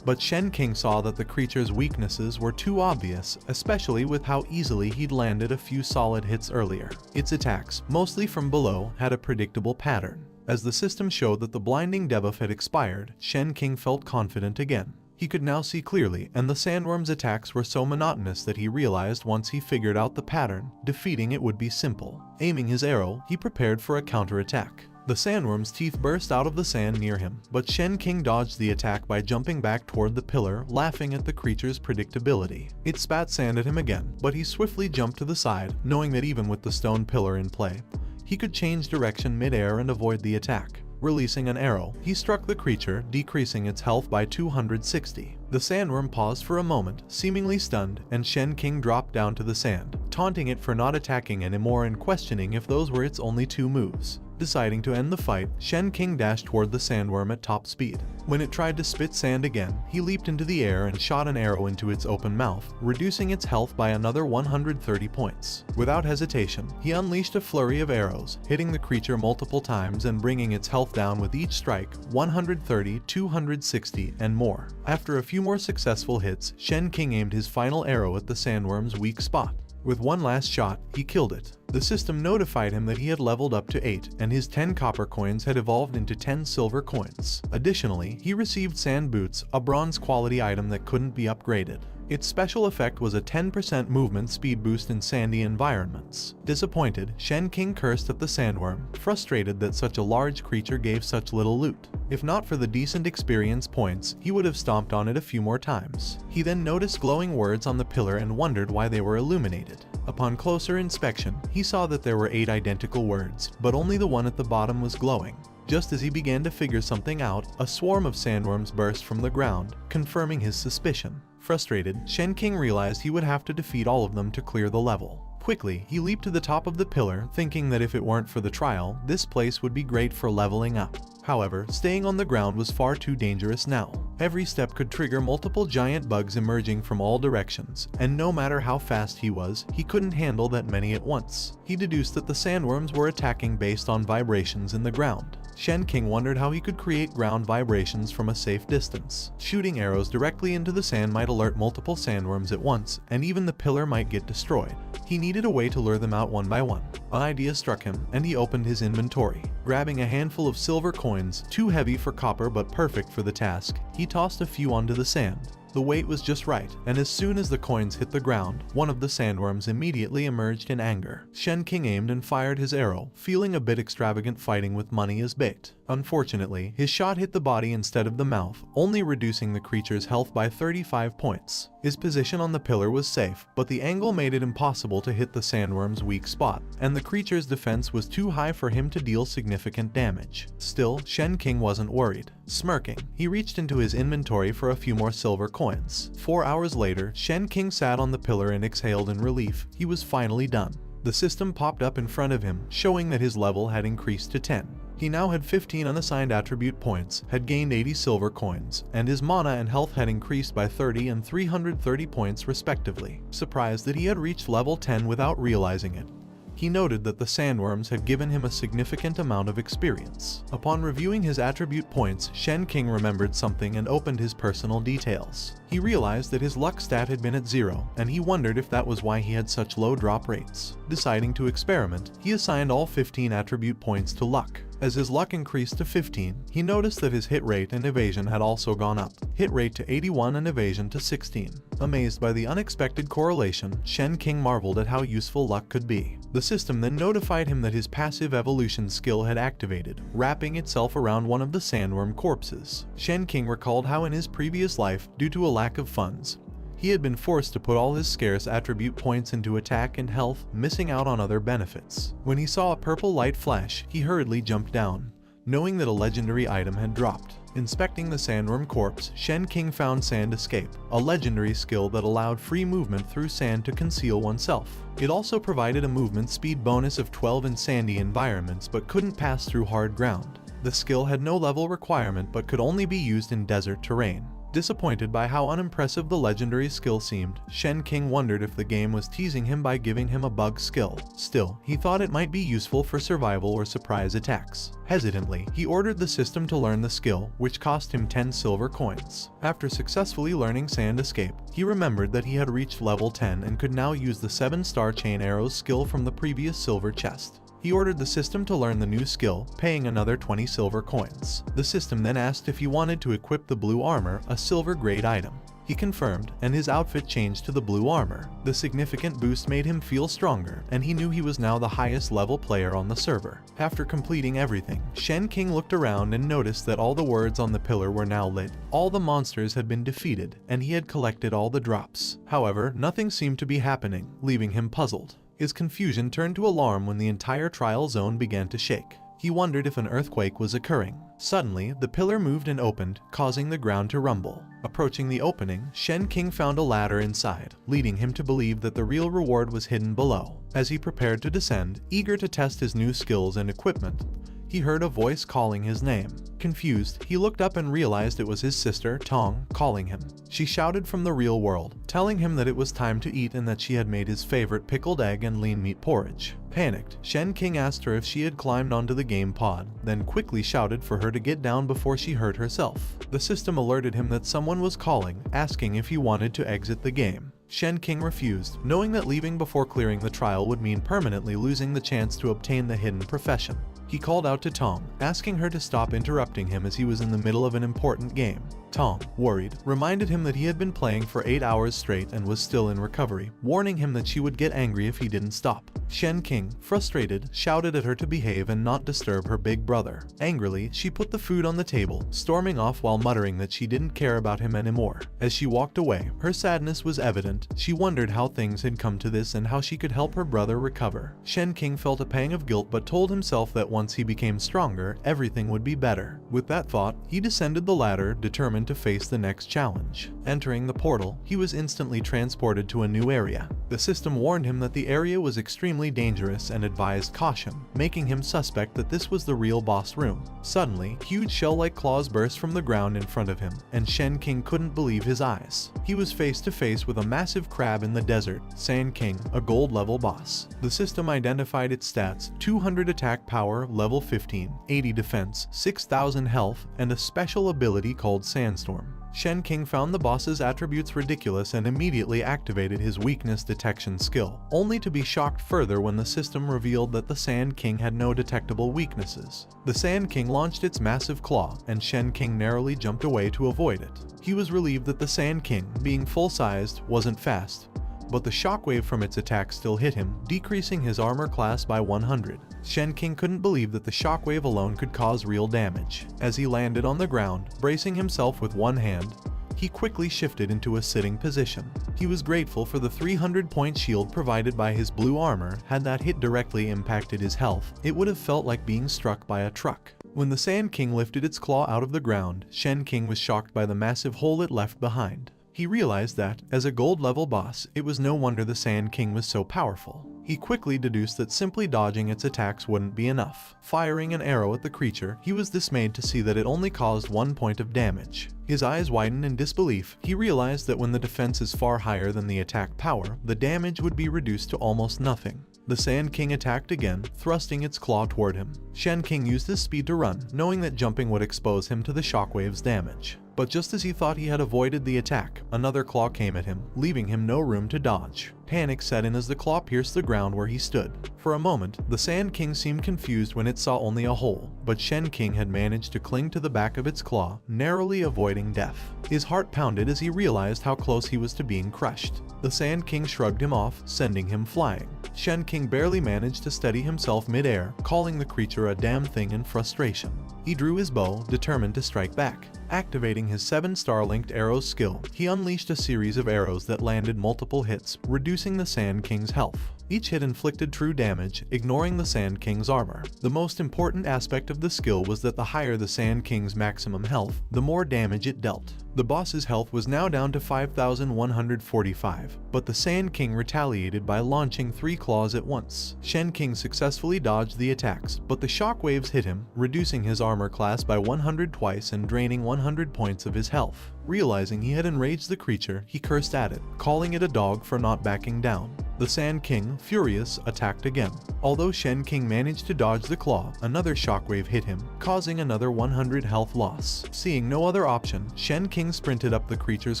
But Shen King saw that the creature's weaknesses were too obvious, especially with how easily he'd landed a few solid hits earlier. Its attacks, mostly from below, had a predictable pattern. As the system showed that the blinding debuff had expired, Shen King felt confident again. He could now see clearly, and the sandworm's attacks were so monotonous that he realized once he figured out the pattern, defeating it would be simple. Aiming his arrow, he prepared for a counterattack. The sandworm's teeth burst out of the sand near him, but Shen King dodged the attack by jumping back toward the pillar, laughing at the creature's predictability. It spat sand at him again, but he swiftly jumped to the side, knowing that even with the stone pillar in play, he could change direction mid-air and avoid the attack. Releasing an arrow, he struck the creature, decreasing its health by 260. The sandworm paused for a moment, seemingly stunned, and Shen King dropped down to the sand, taunting it for not attacking anymore and questioning if those were its only 2 moves. Deciding to end the fight, Shen King dashed toward the sandworm at top speed. When it tried to spit sand again, he leaped into the air and shot an arrow into its open mouth, reducing its health by another 130 points. Without hesitation, he unleashed a flurry of arrows, hitting the creature multiple times and bringing its health down with each strike, 130, 260, and more. After a few more successful hits, Shen King aimed his final arrow at the sandworm's weak spot. With one last shot, he killed it. The system notified him that he had leveled up to 8, and his 10 copper coins had evolved into 10 silver coins. Additionally, he received sand boots, a bronze quality item that couldn't be upgraded. Its special effect was a 10% movement speed boost in sandy environments. Disappointed, Shen King cursed at the sandworm, frustrated that such a large creature gave such little loot. If not for the decent experience points, he would have stomped on it a few more times. He then noticed glowing words on the pillar and wondered why they were illuminated. Upon closer inspection, he saw that there were 8 identical words, but only the one at the bottom was glowing. Just as he began to figure something out, a swarm of sandworms burst from the ground, confirming his suspicion. Frustrated, Shen King realized he would have to defeat all of them to clear the level. Quickly, he leaped to the top of the pillar, thinking that if it weren't for the trial, this place would be great for leveling up. However, staying on the ground was far too dangerous now. Every step could trigger multiple giant bugs emerging from all directions, and no matter how fast he was, he couldn't handle that many at once. He deduced that the sandworms were attacking based on vibrations in the ground. Shen King wondered how he could create ground vibrations from a safe distance. Shooting arrows directly into the sand might alert multiple sandworms at once, and even the pillar might get destroyed. He needed a way to lure them out one by one. An idea struck him, and he opened his inventory. Grabbing a handful of silver coins, too heavy for copper but perfect for the task, he tossed a few onto the sand. The weight was just right, and as soon as the coins hit the ground, one of the sandworms immediately emerged in anger. Shen King aimed and fired his arrow, feeling a bit extravagant fighting with money as bait. Unfortunately, his shot hit the body instead of the mouth, only reducing the creature's health by 35 points. His position on the pillar was safe, but the angle made it impossible to hit the sandworm's weak spot, and the creature's defense was too high for him to deal significant damage. Still, Shen King wasn't worried. Smirking, he reached into his inventory for a few more silver coins. 4 hours later, Shen King sat on the pillar and exhaled in relief. He was finally done. The system popped up in front of him, showing that his level had increased to 10. He now had 15 unassigned attribute points, had gained 80 silver coins, and his mana and health had increased by 30 and 330 points respectively. Surprised that he had reached level 10 without realizing it, he noted that the sandworms had given him a significant amount of experience. Upon reviewing his attribute points, Shen King remembered something and opened his personal details. He realized that his luck stat had been at 0, and he wondered if that was why he had such low drop rates. Deciding to experiment, he assigned all 15 attribute points to luck. As his luck increased to 15, he noticed that his hit rate and evasion had also gone up. Hit rate to 81 and evasion to 16. Amazed by the unexpected correlation, Shen King marveled at how useful luck could be. The system then notified him that his passive evolution skill had activated, wrapping itself around one of the sandworm corpses. Shen King recalled how in his previous life, due to a lack of funds, he had been forced to put all his scarce attribute points into attack and health, missing out on other benefits. When he saw a purple light flash, he hurriedly jumped down, knowing that a legendary item had dropped. Inspecting the sandworm corpse, Shen King found Sand Escape, a legendary skill that allowed free movement through sand to conceal oneself. It also provided a movement speed bonus of 12 in sandy environments but couldn't pass through hard ground. The skill had no level requirement but could only be used in desert terrain. Disappointed by how unimpressive the legendary skill seemed, Shen King wondered if the game was teasing him by giving him a bug skill. Still, he thought it might be useful for survival or surprise attacks. Hesitantly, he ordered the system to learn the skill, which cost him 10 silver coins. After successfully learning Sand Escape, he remembered that he had reached level 10 and could now use the 7-star chain arrows skill from the previous silver chest. He ordered the system to learn the new skill, paying another 20 silver coins. The system then asked if he wanted to equip the blue armor, a silver grade item. He confirmed, and his outfit changed to the blue armor. The significant boost made him feel stronger, and he knew he was now the highest level player on the server. After completing everything, Shen King looked around and noticed that all the words on the pillar were now lit. All the monsters had been defeated, and he had collected all the drops. However, nothing seemed to be happening, leaving him puzzled. His confusion turned to alarm when the entire trial zone began to shake. He wondered if an earthquake was occurring. Suddenly, the pillar moved and opened, causing the ground to rumble. Approaching the opening, Shen King found a ladder inside, leading him to believe that the real reward was hidden below. As he prepared to descend, eager to test his new skills and equipment, he heard a voice calling his name. Confused, he looked up and realized it was his sister, Tong, calling him. She shouted from the real world, telling him that it was time to eat and that she had made his favorite pickled egg and lean meat porridge. Panicked, Shen King asked her if she had climbed onto the game pod, then quickly shouted for her to get down before she hurt herself. The system alerted him that someone was calling, asking if he wanted to exit the game. Shen King refused, knowing that leaving before clearing the trial would mean permanently losing the chance to obtain the hidden profession. He called out to Tong, asking her to stop interrupting him as he was in the middle of an important game. Tong, worried, reminded him that he had been playing for 8 hours straight and was still in recovery, warning him that she would get angry if he didn't stop. Shen King, frustrated, shouted at her to behave and not disturb her big brother. Angrily, she put the food on the table, storming off while muttering that she didn't care about him anymore. As she walked away, her sadness was evident. She wondered how things had come to this and how she could help her brother recover. Shen King felt a pang of guilt but told himself that once he became stronger, everything would be better. With that thought, he descended the ladder, determined to face the next challenge. Entering the portal, he was instantly transported to a new area. The system warned him that the area was extremely dangerous and advised caution, making him suspect that this was the real boss room. Suddenly, huge shell-like claws burst from the ground in front of him, and Shen King couldn't believe his eyes. He was face to face with a massive crab in the desert, Sand King, a gold-level boss. The system identified its stats: 200 attack power, level 15, 80 defense, 6000 health, and a special ability called Sandstorm. Shen King found the boss's attributes ridiculous and immediately activated his weakness detection skill, only to be shocked further when the system revealed that the Sand King had no detectable weaknesses. The Sand King launched its massive claw, and Shen King narrowly jumped away to avoid it. He was relieved that the Sand King, being full-sized, wasn't fast, but the shockwave from its attack still hit him, decreasing his armor class by 100. Shen King couldn't believe that the shockwave alone could cause real damage. As he landed on the ground, bracing himself with one hand, he quickly shifted into a sitting position. He was grateful for the 300-point shield provided by his blue armor. Had that hit directly impacted his health, it would have felt like being struck by a truck. When the Sand King lifted its claw out of the ground, Shen King was shocked by the massive hole it left behind. He realized that, as a gold-level boss, it was no wonder the Sand King was so powerful. He quickly deduced that simply dodging its attacks wouldn't be enough. Firing an arrow at the creature, he was dismayed to see that it only caused 1 point of damage. His eyes widened in disbelief. He realized that when the defense is far higher than the attack power, the damage would be reduced to almost nothing. The Sand King attacked again, thrusting its claw toward him. Shen King used his speed to run, knowing that jumping would expose him to the shockwave's damage. But just as he thought he had avoided the attack, another claw came at him, leaving him no room to dodge. Panic set in as the claw pierced the ground where he stood. For a moment, the Sand King seemed confused when it saw only a hole, but Shen King had managed to cling to the back of its claw, narrowly avoiding death. His heart pounded as he realized how close he was to being crushed. The Sand King shrugged him off, sending him flying. Shen King barely managed to steady himself mid-air, calling the creature a damn thing in frustration. He drew his bow, determined to strike back. Activating his 7-star linked arrows skill, he unleashed a series of arrows that landed multiple hits, reducing the Sand King's health. Each hit inflicted true damage, ignoring the Sand King's armor. The most important aspect of the skill was that the higher the Sand King's maximum health, the more damage it dealt. The boss's health was now down to 5,145, but the Sand King retaliated by launching 3 claws at once. Shen King successfully dodged the attacks, but the shockwaves hit him, reducing his armor class by 100 twice and draining 100 points of his health. Realizing he had enraged the creature, he cursed at it, calling it a dog for not backing down. The Sand King, furious, attacked again. Although Shen King managed to dodge the claw, another shockwave hit him, causing another 100 health loss. Seeing no other option, Shen King sprinted up the creature's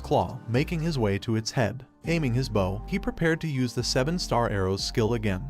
claw, making his way to its head. Aiming his bow, he prepared to use the 7-star arrows skill again.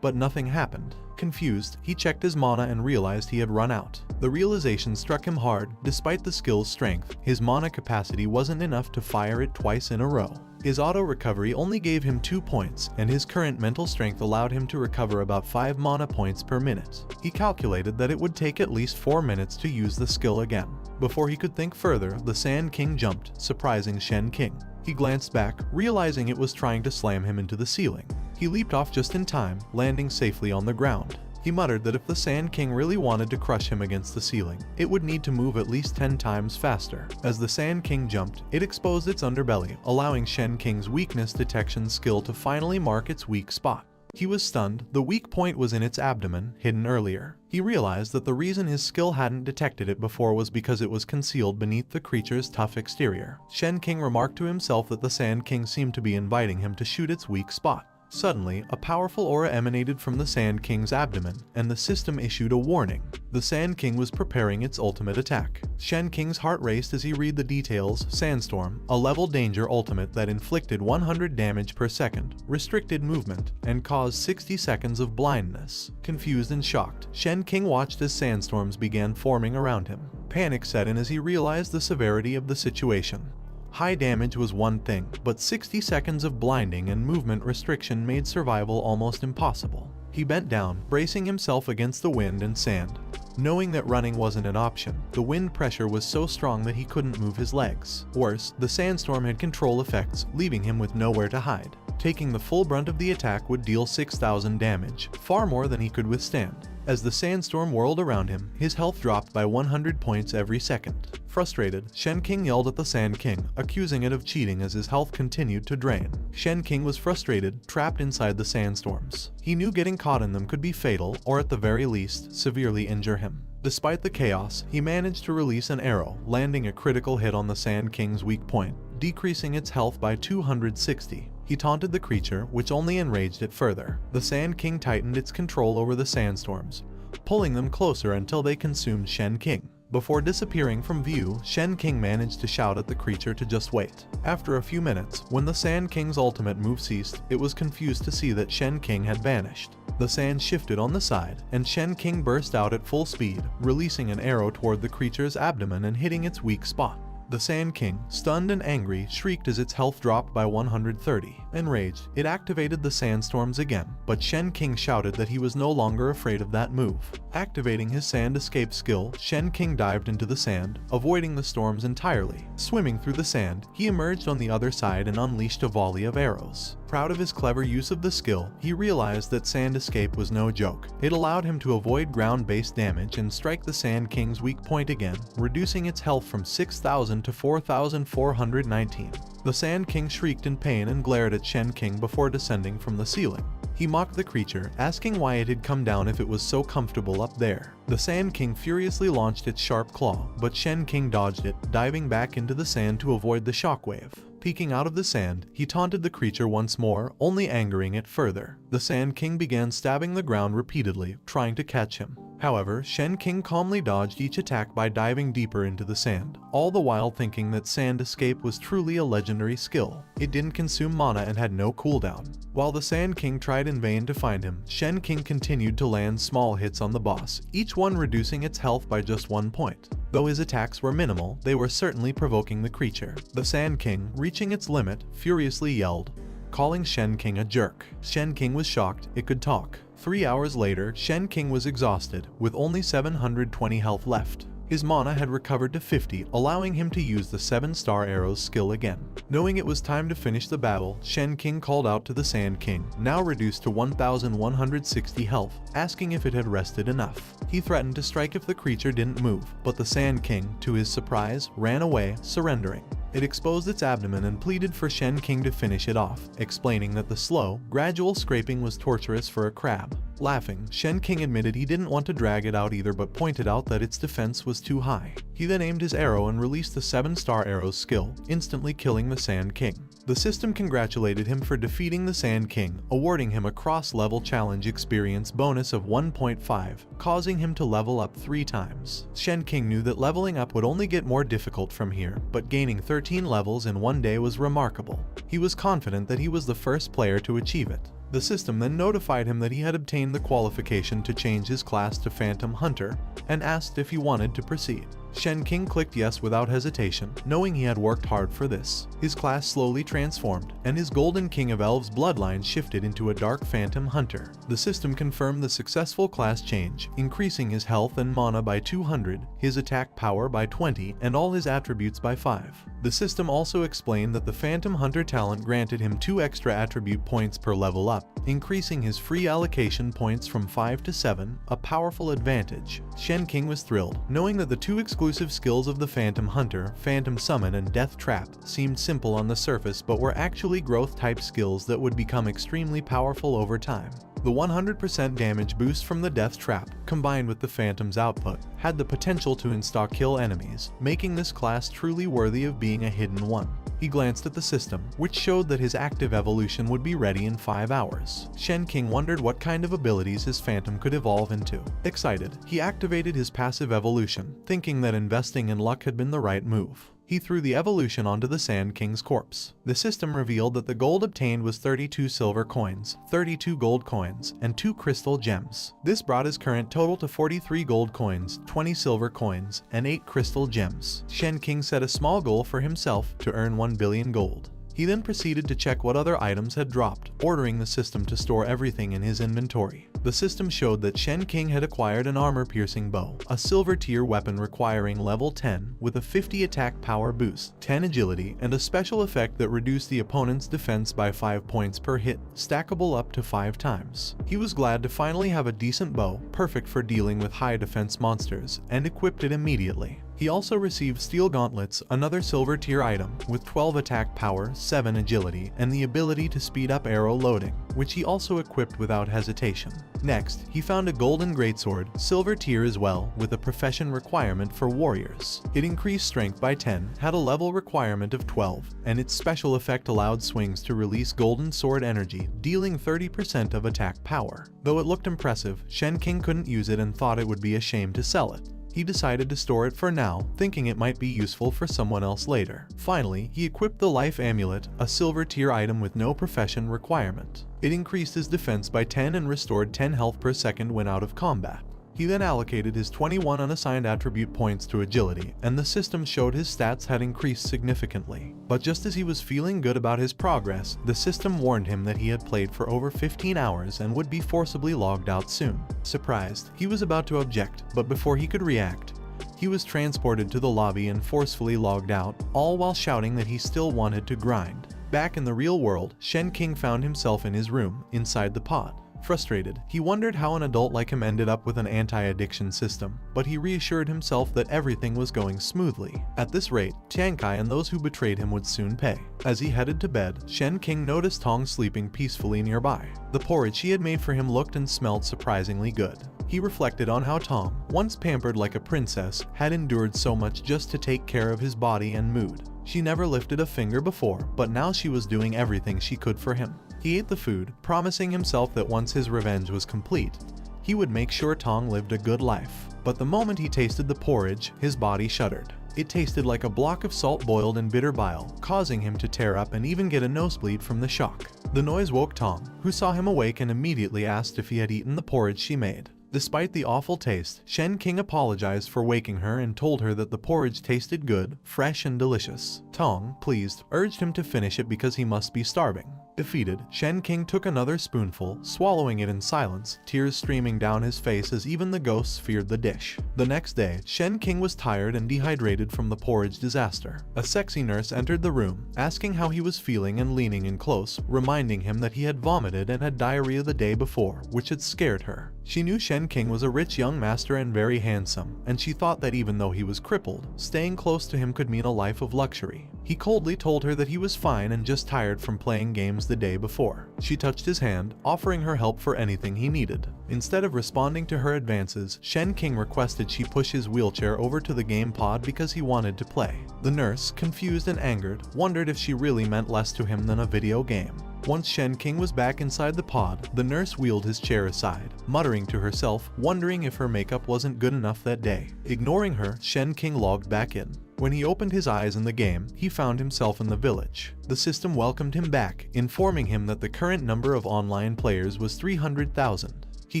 But nothing happened. Confused, he checked his mana and realized he had run out. The realization struck him hard. Despite the skill's strength, his mana capacity wasn't enough to fire it twice in a row. His auto recovery only gave him 2 points, and his current mental strength allowed him to recover about 5 mana points per minute. He calculated that it would take at least 4 minutes to use the skill again. Before he could think further, the Sand King jumped, surprising Shen King. He glanced back, realizing it was trying to slam him into the ceiling. He leaped off just in time, landing safely on the ground. He muttered that if the Sand King really wanted to crush him against the ceiling, it would need to move at least 10 times faster. As the Sand King jumped, it exposed its underbelly, allowing Shen King's weakness detection skill to finally mark its weak spot. He was stunned. The weak point was in its abdomen, hidden earlier. He realized that the reason his skill hadn't detected it before was because it was concealed beneath the creature's tough exterior. Shen King remarked to himself that the Sand King seemed to be inviting him to shoot its weak spot. Suddenly, a powerful aura emanated from the Sand King's abdomen, and the system issued a warning. The Sand King was preparing its ultimate attack. Shen King's heart raced as he read the details. Sandstorm, a level danger ultimate that inflicted 100 damage per second, restricted movement, and caused 60 seconds of blindness. Confused and shocked, Shen King watched as sandstorms began forming around him. Panic set in as he realized the severity of the situation. High damage was one thing, but 60 seconds of blinding and movement restriction made survival almost impossible. He bent down, bracing himself against the wind and sand. Knowing that running wasn't an option, the wind pressure was so strong that he couldn't move his legs. Worse, the sandstorm had control effects, leaving him with nowhere to hide. Taking the full brunt of the attack would deal 6,000 damage, far more than he could withstand. As the sandstorm whirled around him, his health dropped by 100 points every second. Frustrated, Shen King yelled at the Sand King, accusing it of cheating as his health continued to drain. Shen King was frustrated, trapped inside the sandstorms. He knew getting caught in them could be fatal, or at the very least, severely injure him. Despite the chaos, he managed to release an arrow, landing a critical hit on the Sand King's weak point, decreasing its health by 260. He taunted the creature, which only enraged it further. The Sand King tightened its control over the sandstorms, pulling them closer until they consumed Shen King. Before disappearing from view, Shen King managed to shout at the creature to just wait. After a few minutes, when the Sand King's ultimate move ceased, it was confused to see that Shen King had vanished. The sand shifted on the side, and Shen King burst out at full speed, releasing an arrow toward the creature's abdomen and hitting its weak spot. The Sand King, stunned and angry, shrieked as its health dropped by 130. Enraged, it activated the sandstorms again, but Shen King shouted that he was no longer afraid of that move. Activating his sand escape skill, Shen King dived into the sand, avoiding the storms entirely. Swimming through the sand, he emerged on the other side and unleashed a volley of arrows. Proud of his clever use of the skill, he realized that sand escape was no joke. It allowed him to avoid ground-based damage and strike the Sand King's weak point again, reducing its health from 6,000 to 4,419. The Sand King shrieked in pain and glared at Shen King before descending from the ceiling. He mocked the creature, asking why it had come down if it was so comfortable up there. The Sand King furiously launched its sharp claw, but Shen King dodged it, diving back into the sand to avoid the shockwave. Peeking out of the sand, he taunted the creature once more, only angering it further. The Sand King began stabbing the ground repeatedly, trying to catch him. However, Shen King calmly dodged each attack by diving deeper into the sand, all the while thinking that sand escape was truly a legendary skill. It didn't consume mana and had no cooldown. While the Sand King tried in vain to find him, Shen King continued to land small hits on the boss, each one reducing its health by just 1 point. Though his attacks were minimal, they were certainly provoking the creature. The Sand King, reaching its limit, furiously yelled, calling Shen King a jerk. Shen King was shocked it could talk. 3 hours later, Shen King was exhausted, with only 720 health left. His mana had recovered to 50, allowing him to use the 7-star arrows skill again. Knowing it was time to finish the battle, Shen King called out to the Sand King, now reduced to 1,160 health, asking if it had rested enough. He threatened to strike if the creature didn't move, but the Sand King, to his surprise, ran away, surrendering. It exposed its abdomen and pleaded for Shen King to finish it off, explaining that the slow, gradual scraping was torturous for a crab. Laughing, Shen King admitted he didn't want to drag it out either but pointed out that its defense was too high. He then aimed his arrow and released the 7-star arrows skill, instantly killing the Sand King. The system congratulated him for defeating the Sand King, awarding him a cross-level challenge experience bonus of 1.5, causing him to level up 3 times. Shen King knew that leveling up would only get more difficult from here, but gaining 13 levels in one day was remarkable. He was confident that he was the first player to achieve it. The system then notified him that he had obtained the qualification to change his class to Phantom Hunter, and asked if he wanted to proceed. Shen King clicked yes without hesitation, knowing he had worked hard for this. His class slowly transformed, and his Golden King of Elves bloodline shifted into a Dark Phantom Hunter. The system confirmed the successful class change, increasing his health and mana by 200, his attack power by 20, and all his attributes by 5. The system also explained that the Phantom Hunter talent granted him 2 extra attribute points per level up, increasing his free allocation points from 5 to 7, a powerful advantage. Shen King was thrilled, knowing that the 2 exclusive skills of the Phantom Hunter, Phantom Summon and Death Trap, seemed simple on the surface but were actually growth-type skills that would become extremely powerful over time. The 100% damage boost from the Death Trap, combined with the Phantom's output, had the potential to insta-kill enemies, making this class truly worthy of being a hidden one. He glanced at the system, which showed that his active evolution would be ready in 5 hours. Shen King wondered what kind of abilities his Phantom could evolve into. Excited, he activated his passive evolution, thinking that investing in luck had been the right move. He threw the evolution onto the Sand King's corpse. The system revealed that the gold obtained was 32 silver coins, 32 gold coins, and 2 crystal gems. This brought his current total to 43 gold coins, 20 silver coins, and 8 crystal gems. Shen King set a small goal for himself to earn 1 billion gold. He then proceeded to check what other items had dropped, ordering the system to store everything in his inventory. The system showed that Shen King had acquired an armor-piercing bow, a silver-tier weapon requiring level 10 with a 50 attack power boost, 10 agility, and a special effect that reduced the opponent's defense by 5 points per hit, stackable up to 5 times. He was glad to finally have a decent bow, perfect for dealing with high defense monsters, and equipped it immediately. He also received steel gauntlets, another silver tier item, with 12 attack power, 7 agility, and the ability to speed up arrow loading, which he also equipped without hesitation. Next, he found a golden greatsword, silver tier as well, with a profession requirement for warriors. It increased strength by 10, had a level requirement of 12, and its special effect allowed swings to release golden sword energy, dealing 30% of attack power. Though it looked impressive, Shen King couldn't use it and thought it would be a shame to sell it. He decided to store it for now, thinking it might be useful for someone else later. Finally, he equipped the Life Amulet, a silver tier item with no profession requirement. It increased his defense by 10 and restored 10 health per second when out of combat. He then allocated his 21 unassigned attribute points to agility, and the system showed his stats had increased significantly. But just as he was feeling good about his progress, the system warned him that he had played for over 15 hours and would be forcibly logged out soon. Surprised, he was about to object, but before he could react, he was transported to the lobby and forcefully logged out, all while shouting that he still wanted to grind. Back in the real world, Shen King found himself in his room, inside the pod. Frustrated, he wondered how an adult like him ended up with an anti-addiction system, but he reassured himself that everything was going smoothly. At this rate, Tiankai and those who betrayed him would soon pay. As he headed to bed, Shen King noticed Tong sleeping peacefully nearby. The porridge she had made for him looked and smelled surprisingly good. He reflected on how Tong, once pampered like a princess, had endured so much just to take care of his body and mood. She never lifted a finger before, but now she was doing everything she could for him. He ate the food, promising himself that once his revenge was complete, he would make sure Tong lived a good life. But the moment he tasted the porridge, his body shuddered. It tasted like a block of salt boiled in bitter bile, causing him to tear up and even get a nosebleed from the shock. The noise woke Tong, who saw him awake and immediately asked if he had eaten the porridge she made. Despite the awful taste, Shen King apologized for waking her and told her that the porridge tasted good, fresh and delicious. Tong, pleased, urged him to finish it because he must be starving. Defeated, Shen King took another spoonful, swallowing it in silence, tears streaming down his face as even the ghosts feared the dish. The next day, Shen King was tired and dehydrated from the porridge disaster. A sexy nurse entered the room, asking how he was feeling and leaning in close, reminding him that he had vomited and had diarrhea the day before, which had scared her. She knew Shen King was a rich young master and very handsome, and she thought that even though he was crippled, staying close to him could mean a life of luxury. He coldly told her that he was fine and just tired from playing games the day before. She touched his hand, offering her help for anything he needed. Instead of responding to her advances, Shen King requested she push his wheelchair over to the game pod because he wanted to play. The nurse, confused and angered, wondered if she really meant less to him than a video game. Once Shen King was back inside the pod, the nurse wheeled his chair aside, muttering to herself, wondering if her makeup wasn't good enough that day. Ignoring her, Shen King logged back in. When he opened his eyes in the game, he found himself in the village. The system welcomed him back, informing him that the current number of online players was 300,000. He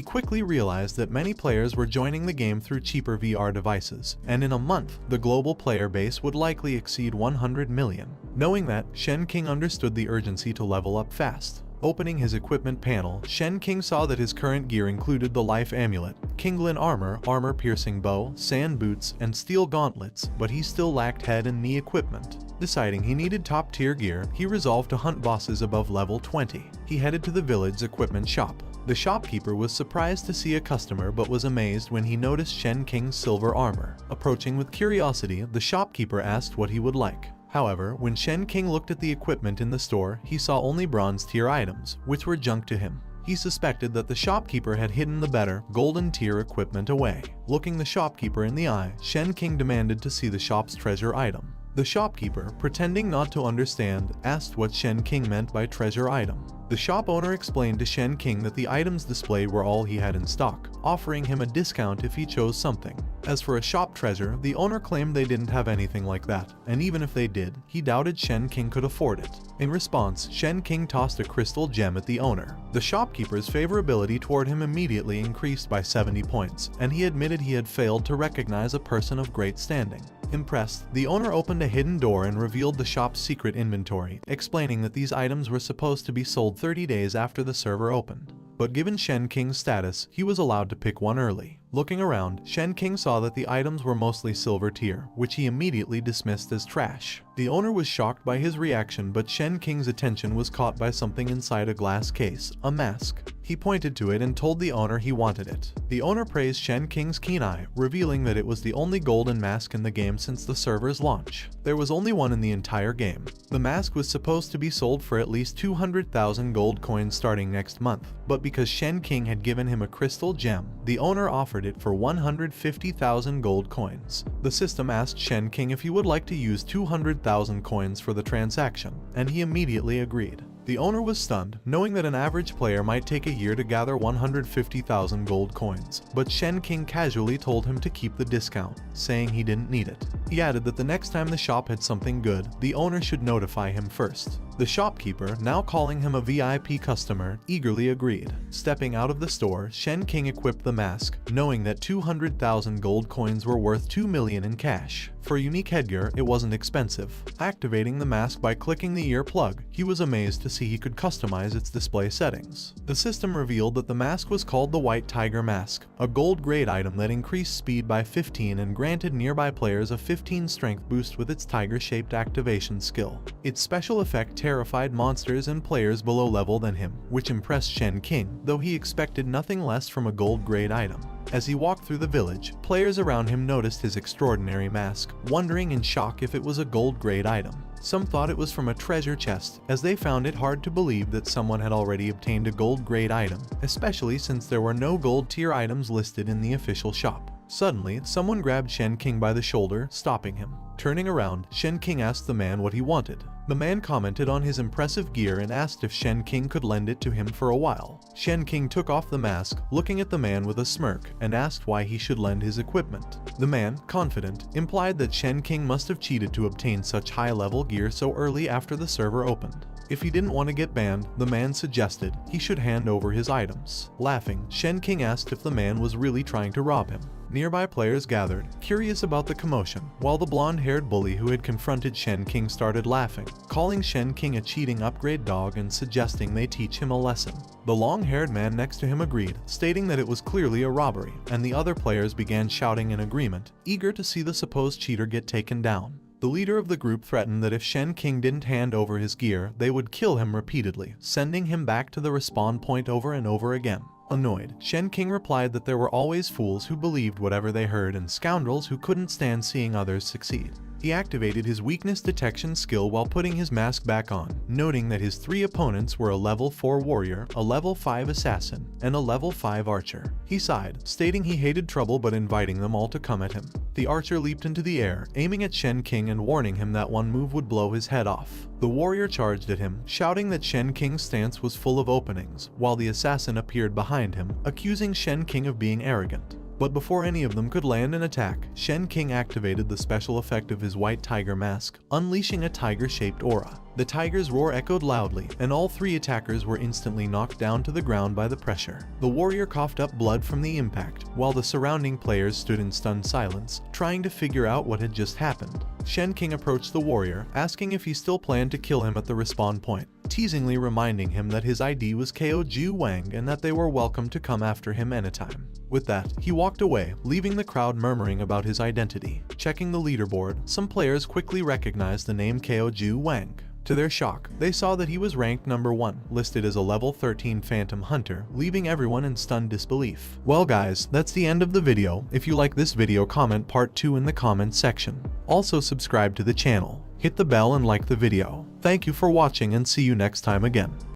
quickly realized that many players were joining the game through cheaper VR devices, and in a month, the global player base would likely exceed 100 million. Knowing that, Shen King understood the urgency to level up fast. Opening his equipment panel, Shen King saw that his current gear included the Life Amulet, Kinglin armor, armor-piercing bow, sand boots, and steel gauntlets, but he still lacked head and knee equipment. Deciding he needed top-tier gear, he resolved to hunt bosses above level 20. He headed to the village equipment shop. The shopkeeper was surprised to see a customer but was amazed when he noticed Shen King's silver armor. Approaching with curiosity, the shopkeeper asked what he would like. However, when Shen King looked at the equipment in the store, he saw only bronze tier items, which were junk to him. He suspected that the shopkeeper had hidden the better, golden tier equipment away. Looking the shopkeeper in the eye, Shen King demanded to see the shop's treasure item. The shopkeeper, pretending not to understand, asked what Shen King meant by treasure item. The shop owner explained to Shen King that the items displayed were all he had in stock, offering him a discount if he chose something. As for a shop treasure, the owner claimed they didn't have anything like that, and even if they did, he doubted Shen King could afford it. In response, Shen King tossed a crystal gem at the owner. The shopkeeper's favorability toward him immediately increased by 70 points, and he admitted he had failed to recognize a person of great standing. Impressed, the owner opened a hidden door and revealed the shop's secret inventory, explaining that these items were supposed to be sold 30 days after the server opened. But given Shen King's status, he was allowed to pick one early. Looking around, Shen King saw that the items were mostly silver tier, which he immediately dismissed as trash. The owner was shocked by his reaction, but Shen King's attention was caught by something inside a glass case, a mask. He pointed to it and told the owner he wanted it. The owner praised Shen King's keen eye, revealing that it was the only golden mask in the game since the server's launch. There was only one in the entire game. The mask was supposed to be sold for at least 200,000 gold coins starting next month, but because Shen King had given him a crystal gem, the owner offered it for 150,000 gold coins. The system asked Shen King if he would like to use 200,000 coins for the transaction, and he immediately agreed. The owner was stunned, knowing that an average player might take a year to gather 150,000 gold coins, but Shen King casually told him to keep the discount, saying he didn't need it. He added that the next time the shop had something good, the owner should notify him first. The shopkeeper, now calling him a VIP customer, eagerly agreed. Stepping out of the store, Shen King equipped the mask, knowing that 200,000 gold coins were worth 2 million in cash. For a unique headgear, it wasn't expensive. Activating the mask by clicking the ear plug, he was amazed to see he could customize its display settings. The system revealed that the mask was called the White Tiger Mask, a gold-grade item that increased speed by 15 and granted nearby players a 15 strength boost with its tiger-shaped activation skill. Its special effect terrified monsters and players below level than him, which impressed Shen King, though he expected nothing less from a gold-grade item. As he walked through the village, players around him noticed his extraordinary mask, wondering in shock if it was a gold-grade item. Some thought it was from a treasure chest, as they found it hard to believe that someone had already obtained a gold-grade item, especially since there were no gold-tier items listed in the official shop. Suddenly, someone grabbed Shen King by the shoulder, stopping him. Turning around, Shen King asked the man what he wanted. The man commented on his impressive gear and asked if Shen King could lend it to him for a while. Shen King took off the mask, looking at the man with a smirk, and asked why he should lend his equipment. The man, confident, implied that Shen King must have cheated to obtain such high-level gear so early after the server opened. If he didn't want to get banned, the man suggested he should hand over his items. Laughing, Shen King asked if the man was really trying to rob him. Nearby players gathered, curious about the commotion, while the blonde-haired bully who had confronted Shen King started laughing, calling Shen King a cheating upgrade dog and suggesting they teach him a lesson. The long-haired man next to him agreed, stating that it was clearly a robbery, and the other players began shouting in agreement, eager to see the supposed cheater get taken down. The leader of the group threatened that if Shen King didn't hand over his gear, they would kill him repeatedly, sending him back to the respawn point over and over again. Annoyed, Shen King replied that there were always fools who believed whatever they heard and scoundrels who couldn't stand seeing others succeed. He activated his weakness detection skill while putting his mask back on, noting that his 3 opponents were a level 4 warrior, a level 5 assassin, and a level 5 archer. He sighed, stating he hated trouble but inviting them all to come at him. The archer leaped into the air, aiming at Shen King and warning him that one move would blow his head off. The warrior charged at him, shouting that Shen King's stance was full of openings, while the assassin appeared behind him, accusing Shen King of being arrogant. But before any of them could land an attack, Shen King activated the special effect of his white tiger mask, unleashing a tiger-shaped aura. The tiger's roar echoed loudly, and all 3 attackers were instantly knocked down to the ground by the pressure. The warrior coughed up blood from the impact, while the surrounding players stood in stunned silence, trying to figure out what had just happened. Shen King approached the warrior, asking if he still planned to kill him at the respawn point, teasingly reminding him that his ID was Ko Ju Wang and that they were welcome to come after him anytime. With that, he walked away, leaving the crowd murmuring about his identity. Checking the leaderboard, some players quickly recognized the name Ko Ju Wang. To their shock, they saw that he was ranked number 1, listed as a level 13 Phantom Hunter, leaving everyone in stunned disbelief. Well guys, that's the end of the video. If you like this video, comment part 2 in the comments section. Also subscribe to the channel, hit the bell and like the video. Thank you for watching and see you next time again.